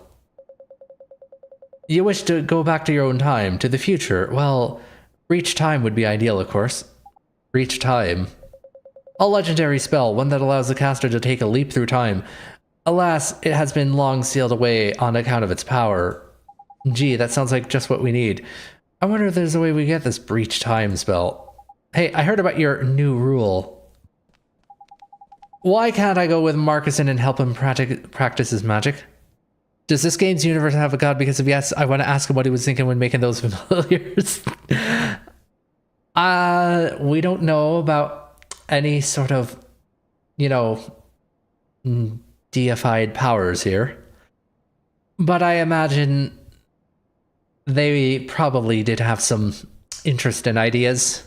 You wish to go back to your own time, to the future. Well, reach time would be ideal, of course. Reach time. A legendary spell, one that allows the caster to take a leap through time. Alas, it has been long sealed away on account of its power. Gee, that sounds like just what we need. I wonder if there's a way we get this breach time spell. Hey, I heard about your new rule. Why can't I go with Marquesan and help him practice his magic? Does this game's universe have a god? Because if yes, I want to ask him what he was thinking when making those familiars. We don't know about any sort of, deified powers here. But I imagine they probably did have some interest in ideas.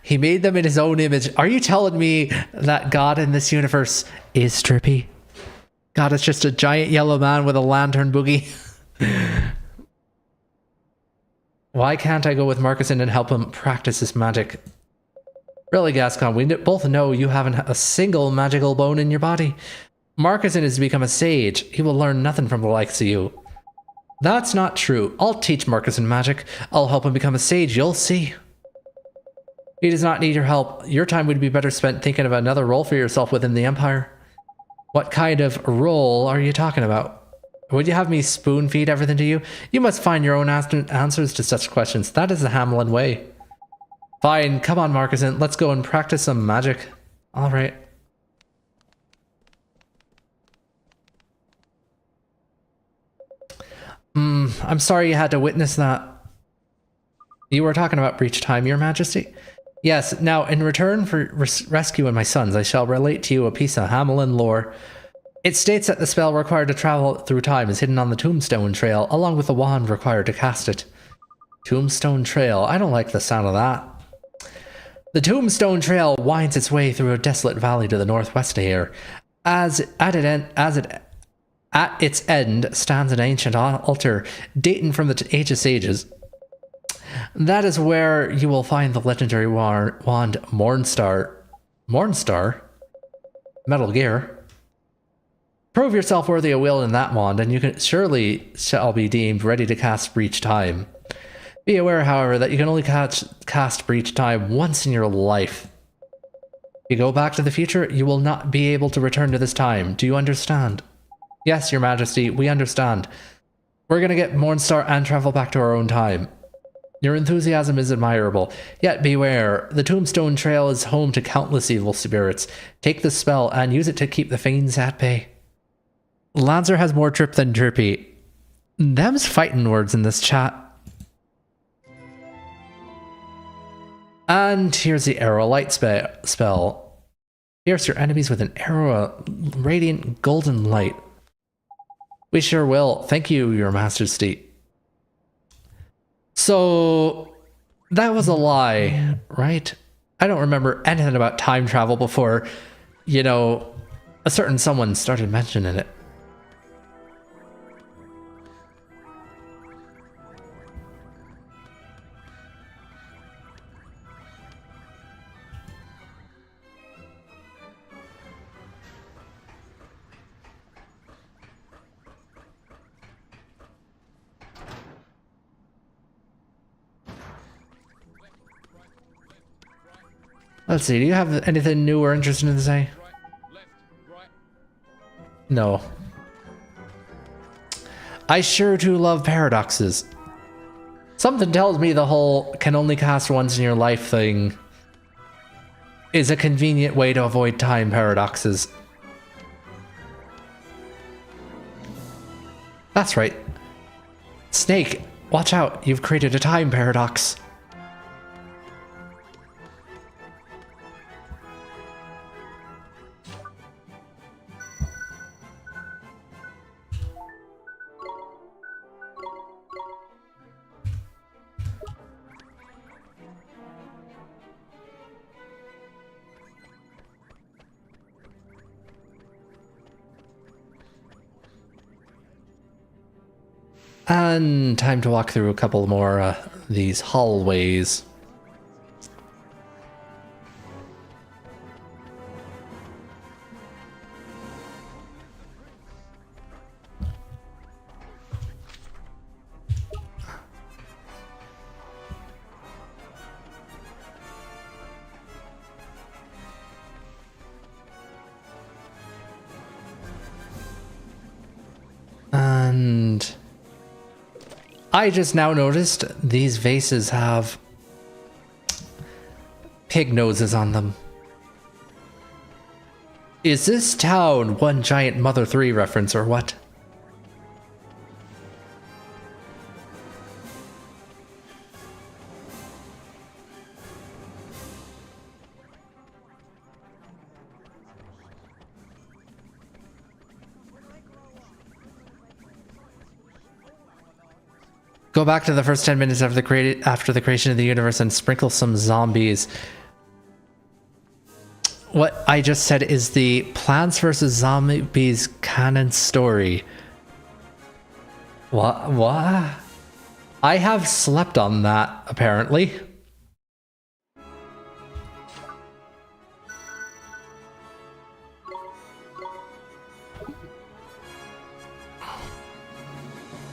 He made them in his own image. Are you telling me that God in this universe is Trippy? God is just a giant yellow man with a lantern boogie. Why can't I go with Marquesan and help him practice his magic? Really, Gascon, we both know you haven't a single magical bone in your body. Marquesan is to become a sage. He will learn nothing from the likes of you. That's not true. I'll teach Marquesan magic. I'll help him become a sage. You'll see. He does not need your help. Your time would be better spent thinking of another role for yourself within the Empire. What kind of role are you talking about? Would you have me spoon feed everything to you? You must find your own answers to such questions. That is the Hamelin way. Fine, come on, Marquesan. Let's go and practice some magic. All right. I'm sorry you had to witness that. You were talking about breach time, Your Majesty? Yes, now in return for rescuing my sons, I shall relate to you a piece of Hamelin lore. It states that the spell required to travel through time is hidden on the Tombstone Trail, along with the wand required to cast it. Tombstone Trail, I don't like the sound of that. The Tombstone Trail winds its way through a desolate valley to the northwest of here. At its end stands an ancient altar, dating from the Age of Sages. That is where you will find the legendary wand Mornstar. Mornstar? Metal Gear. Prove yourself worthy of wielding that wand, and you shall be deemed ready to cast Breach Time. Be aware, however, that you can only cast Breach Time once in your life. If you go back to the future, you will not be able to return to this time. Do you understand? Yes, Your Majesty, we understand. We're gonna get Mornstar and travel back to our own time. Your enthusiasm is admirable, yet beware. The Tombstone Trail is home to countless evil spirits. Take the spell and use it to keep the fiends at bay. Lancer has more trip than Drippy. Them's fighting words in this chat. And here's the arrow light spell. Pierce your enemies with an arrow of radiant golden light. We sure will. Thank you, Your Majesty. So, that was a lie, right? I don't remember anything about time travel before, a certain someone started mentioning it. Let's see, do you have anything new or interesting to say? No. I sure do love paradoxes. Something tells me the whole can only cast once in your life thing is a convenient way to avoid time paradoxes. That's right. Snake, watch out, you've created a time paradox. And time to walk through a couple more these hallways. And I just now noticed these vases have pig noses on them. Is this town one giant Mother 3 reference or what? Go back to the first 10 minutes after the creation of the universe and sprinkle some zombies. What I just said is the Plants vs. Zombies canon story. What? I have slept on that, apparently.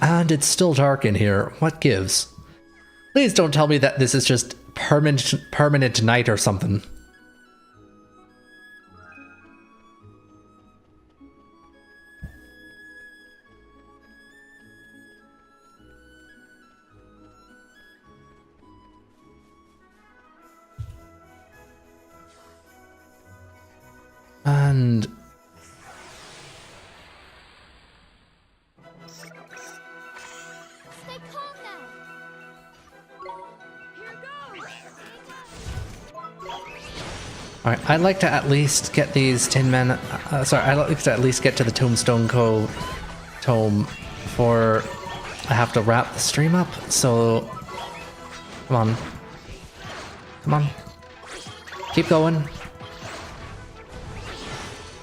And it's still dark in here. What gives? Please don't tell me that this is just permanent night or something. And alright, I'd like to at least get these tin men. I'd like to at least get to the Tombstone tome before I have to wrap the stream up. So, come on, keep going.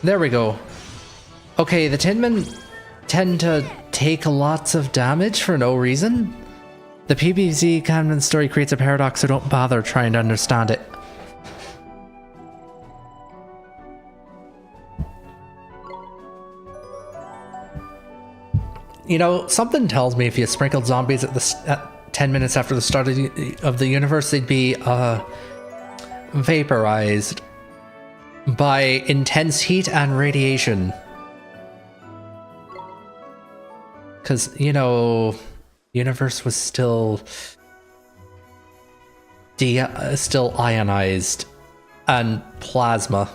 There we go. Okay, the tin men tend to take lots of damage for no reason. The PBZ canon story creates a paradox, so don't bother trying to understand it. You know, something tells me if you sprinkled zombies at 10 minutes after the start of the universe, they'd be vaporized by intense heat and radiation. Because, you know, universe was still ionized and plasma.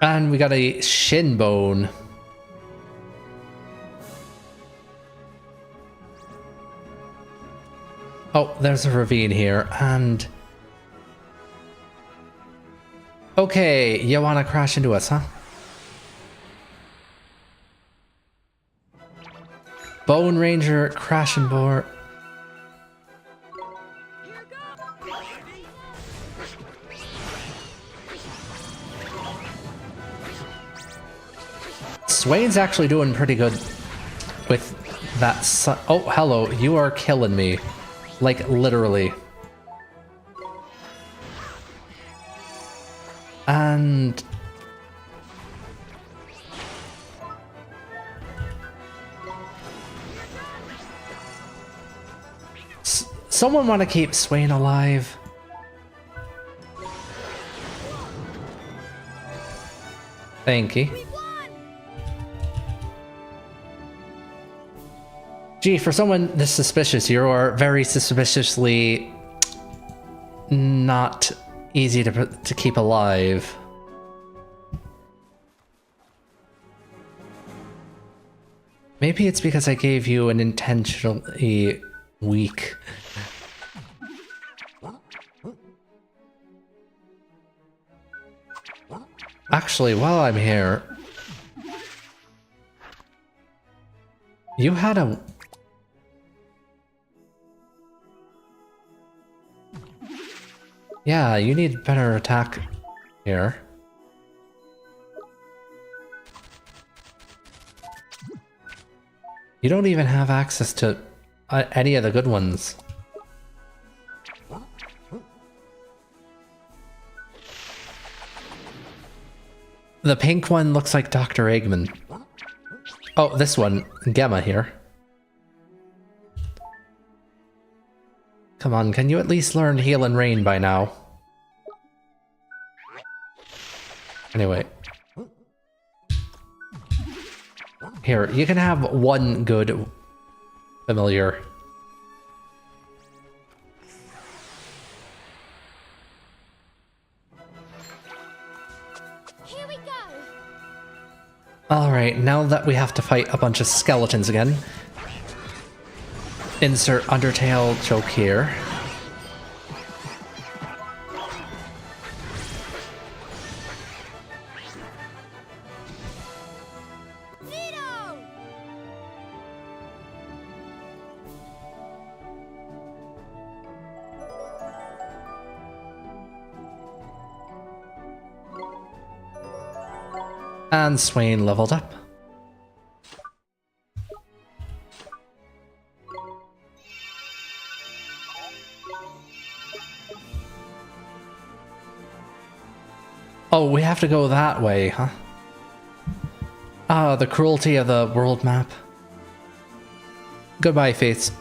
And we got a shin bone. Oh, there's a ravine here, and okay, you want to crash into us, huh? Bone Ranger, crash and bore. Swain's actually doing pretty good with that oh, hello, you are killing me. Like, literally. And... someone want to keep Swain alive? Thank you. Gee, for someone this suspicious, you are very suspiciously not easy to keep alive. Maybe it's because I gave you an intentionally weak. Actually, while I'm here, you had a... yeah, you need better attack here. You don't even have access to any of the good ones. The pink one looks like Dr. Eggman. Oh, this one, Gemma here. Come on, can you at least learn Heal and Rain by now? Anyway. Here, you can have one good familiar. Here we go. Alright, now that we have to fight a bunch of skeletons again, insert Undertale joke here. And Swain leveled up. Oh, we have to go that way, huh? Ah, the cruelty of the world map. Goodbye, Fates.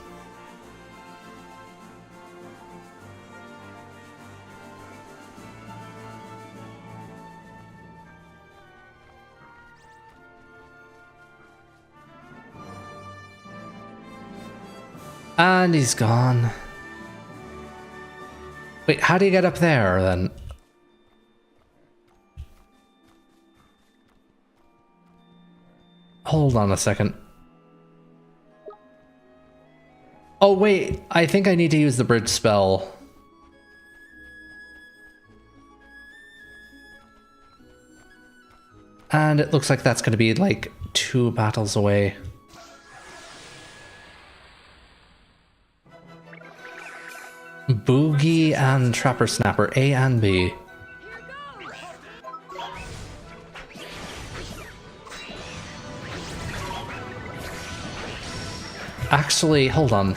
And he's gone. Wait, how do you get up there, then? Hold on a second. Oh, wait, I think I need to use the bridge spell. And it looks like that's going to be, like, 2 battles away. Boogie and Trapper Snapper, A and B. Actually, hold on.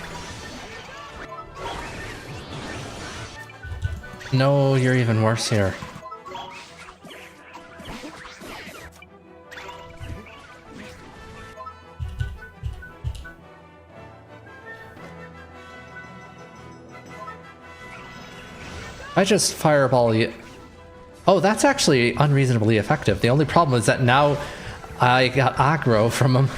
No, you're even worse here. I just fireball you. Oh, that's actually unreasonably effective. The only problem is that now I got aggro from him.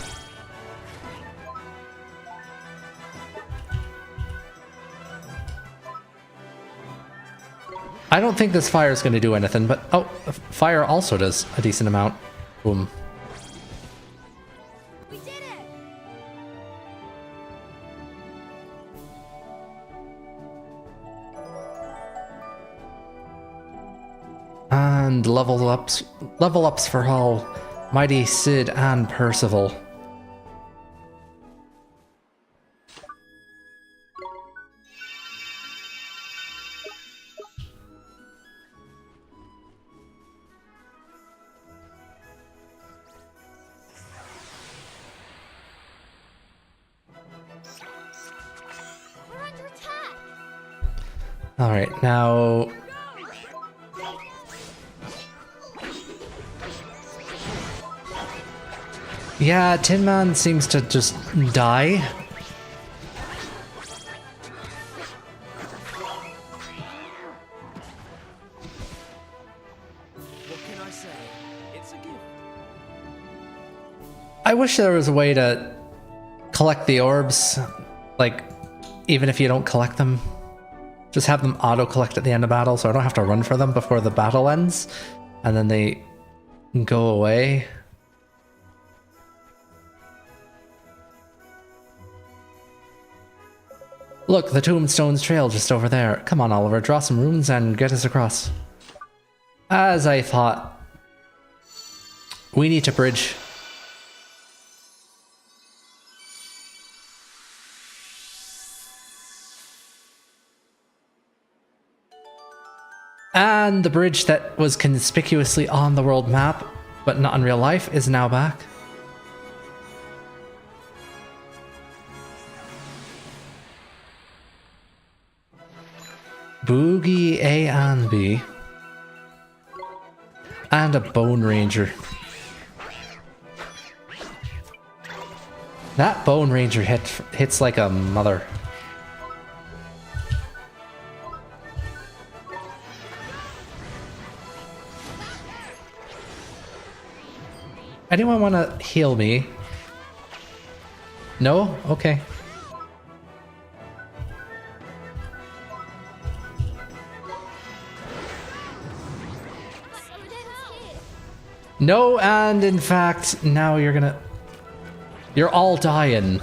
I don't think this fire is going to do anything, but oh, fire also does a decent amount. Boom. We did it. And level ups for all Mighty Sid and Percival. Alright, now... Yeah, Tin Man seems to just die. What can I say? It's a gift. I wish there was a way to collect the orbs, like, even if you don't collect them. Just have them auto-collect at the end of battle so I don't have to run for them before the battle ends, and then they go away. Look, the Tombstone's trail just over there. Come on, Oliver, draw some runes and get us across. As I thought. We need to bridge. And the bridge that was conspicuously on the world map, but not in real life, is now back. Boogie A and B. And a Bone Ranger. That Bone Ranger hits like a mother. Anyone want to heal me? No? Okay. No, and in fact, now you're all dying.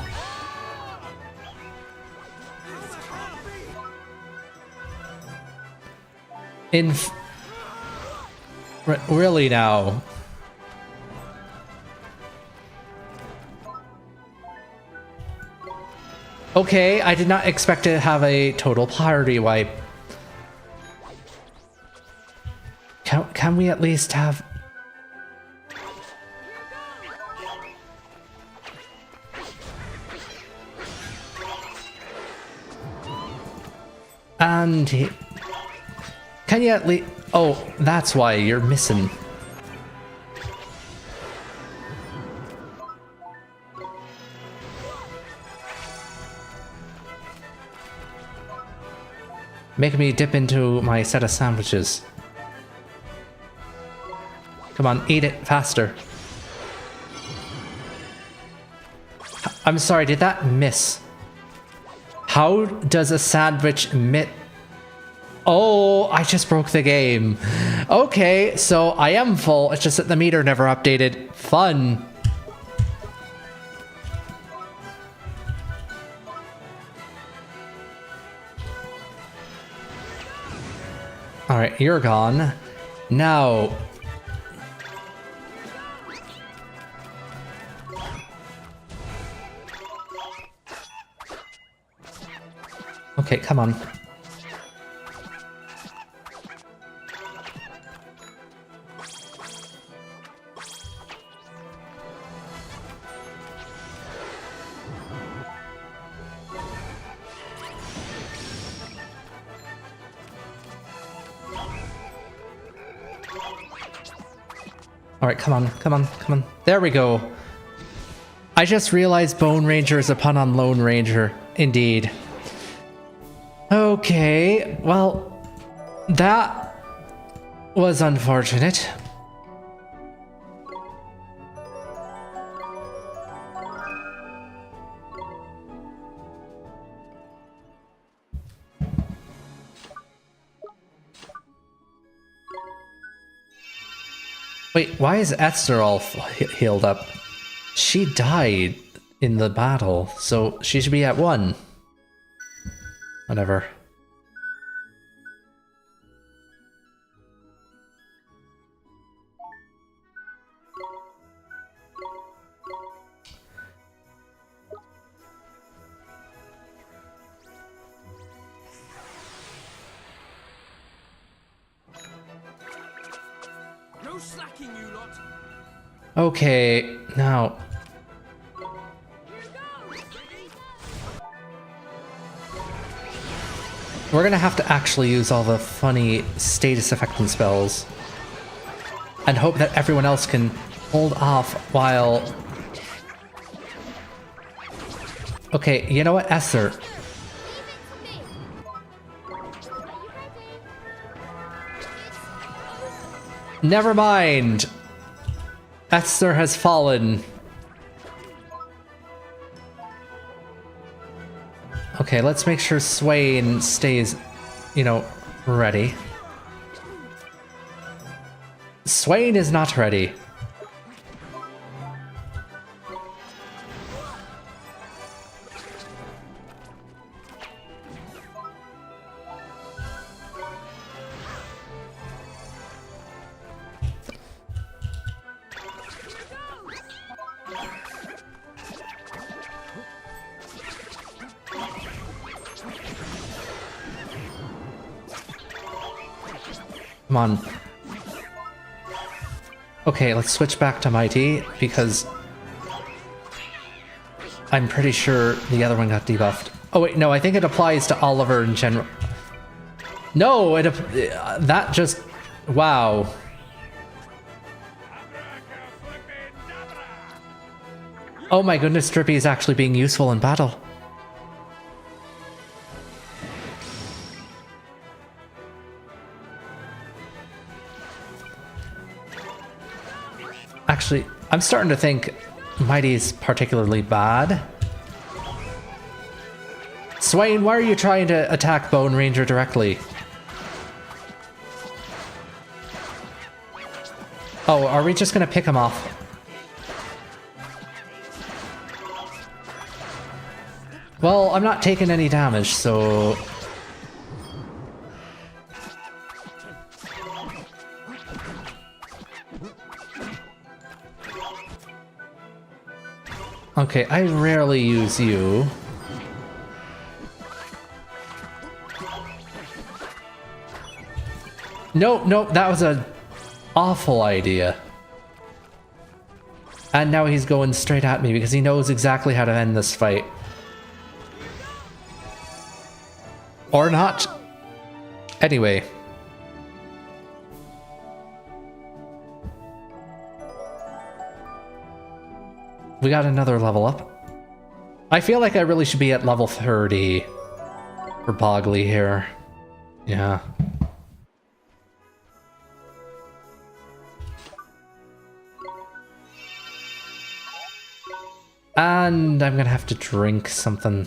Really now. Okay, I did not expect to have a total party wipe. Can we at least have... And can you at least... Oh, that's why you're missing. Make me dip into my set of sandwiches. Come on, eat it faster. I'm sorry, did that miss? How does a sandwich miss? Oh, I just broke the game. Okay, so I am full. It's just that the meter never updated. Fun. Alright, you're gone. Now... Okay, come on. Alright, come on, come on, come on. There we go. I just realized Bone Ranger is a pun on Lone Ranger. Indeed. Okay, well, that was unfortunate. Wait, why is Esther all healed up? She died in the battle, so she should be at 1. Whatever. No slacking, you lot. Okay, now... We're gonna have to actually use all the funny status affecting spells and hope that everyone else can hold off while... Okay, you know what, Esther? Never mind! Esther has fallen. Okay, let's make sure Swain stays, you know, ready. Swain is not ready. Come on. Okay, let's switch back to Mighty, because I'm pretty sure the other one got debuffed. Oh wait, no, I think it applies to Oliver in general. No, that just... Wow. Oh my goodness, Drippy is actually being useful in battle. Actually, I'm starting to think Mighty's particularly bad. Swain, why are you trying to attack Bone Ranger directly? Oh, are we just gonna pick him off? Well, I'm not taking any damage, so... Okay, I rarely use you. Nope, nope, that was an awful idea. And now he's going straight at me because he knows exactly how to end this fight. Or not. Anyway. We got another level up. I feel like I really should be at level 30 for Bogley here. Yeah. And I'm gonna have to drink something.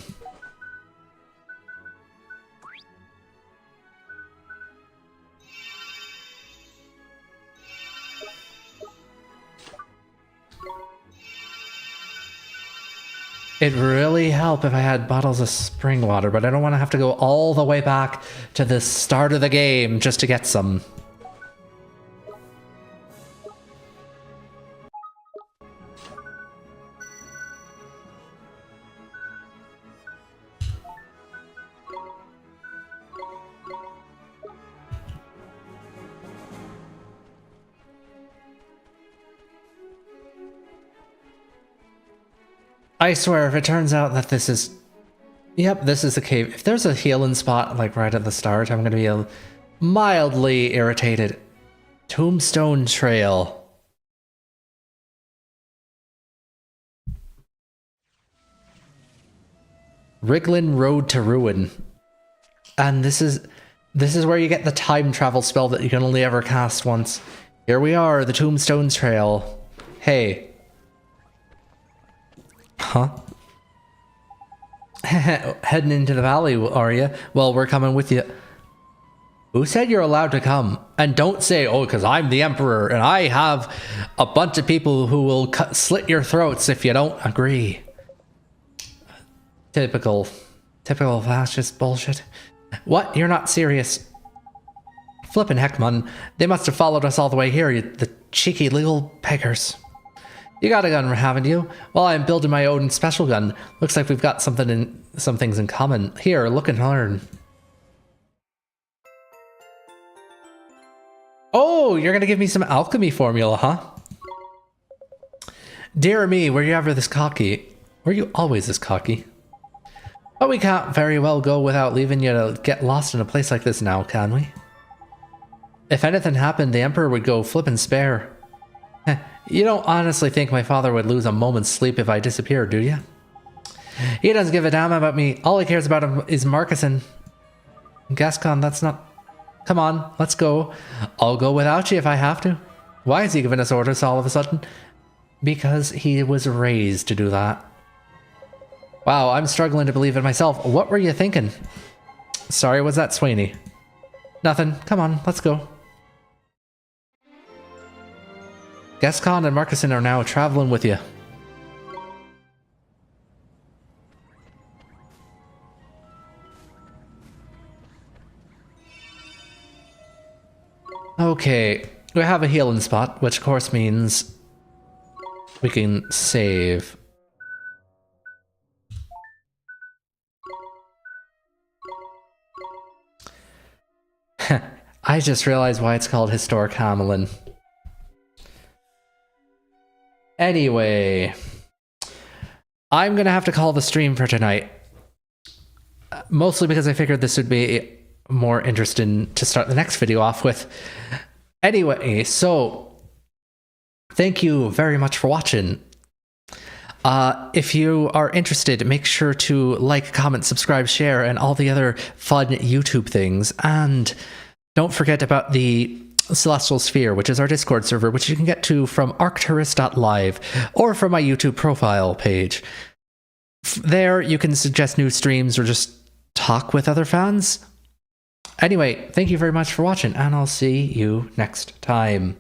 It'd really help if I had bottles of spring water, but I don't want to have to go all the way back to the start of the game just to get some. I swear, if it turns out that this is... Yep, this is the cave. If there's a healing spot, like, right at the start, I'm gonna be mildly irritated. Tombstone Trail. Wriggling Road to Ruin. And this is where you get the time travel spell that you can only ever cast once. Here we are, the Tombstone Trail. Hey. Huh? Heading into the valley, are you? Well, we're coming with you. Who said you're allowed to come? And don't say, oh, because I'm the emperor and I have a bunch of people who will slit your throats if you don't agree. Typical fascist bullshit. What? You're not serious? Flippin' heck, man. They must have followed us all the way here, the cheeky little peggers. You got a gun, haven't you? Well, I'm building my own special gun. Looks like we've got some things in common. Here, look and learn. Oh, you're gonna give me some alchemy formula, huh? Dear me, were you ever this cocky? Were you always this cocky? But we can't very well go without leaving you to get lost in a place like this now, can we? If anything happened, the Emperor would go flippin' spare. You don't honestly think my father would lose a moment's sleep if I disappeared, do you? He doesn't give a damn about me. All he cares about is Marcusson. Gascon, that's not... Come on, let's go. I'll go without you if I have to. Why is he giving us orders all of a sudden? Because he was raised to do that. Wow, I'm struggling to believe it myself. What were you thinking? Sorry, was that Sweeney? Nothing. Come on, let's go. Gascon and Marcusson are now traveling with you. Okay, we have a healing spot, which of course means we can save. I just realized why it's called Historic Hamelin. Anyway, I'm gonna have to call the stream for tonight. Mostly because I figured this would be more interesting to start the next video off with. Anyway, so thank you very much for watching. If you are interested, make sure to like, comment, subscribe, share, and all the other fun YouTube things. And don't forget about the Celestial Sphere, which is our Discord server, which you can get to from arcturus.live or from my YouTube profile page. There, you can suggest new streams or just talk with other fans. Anyway, thank you very much for watching, and I'll see you next time.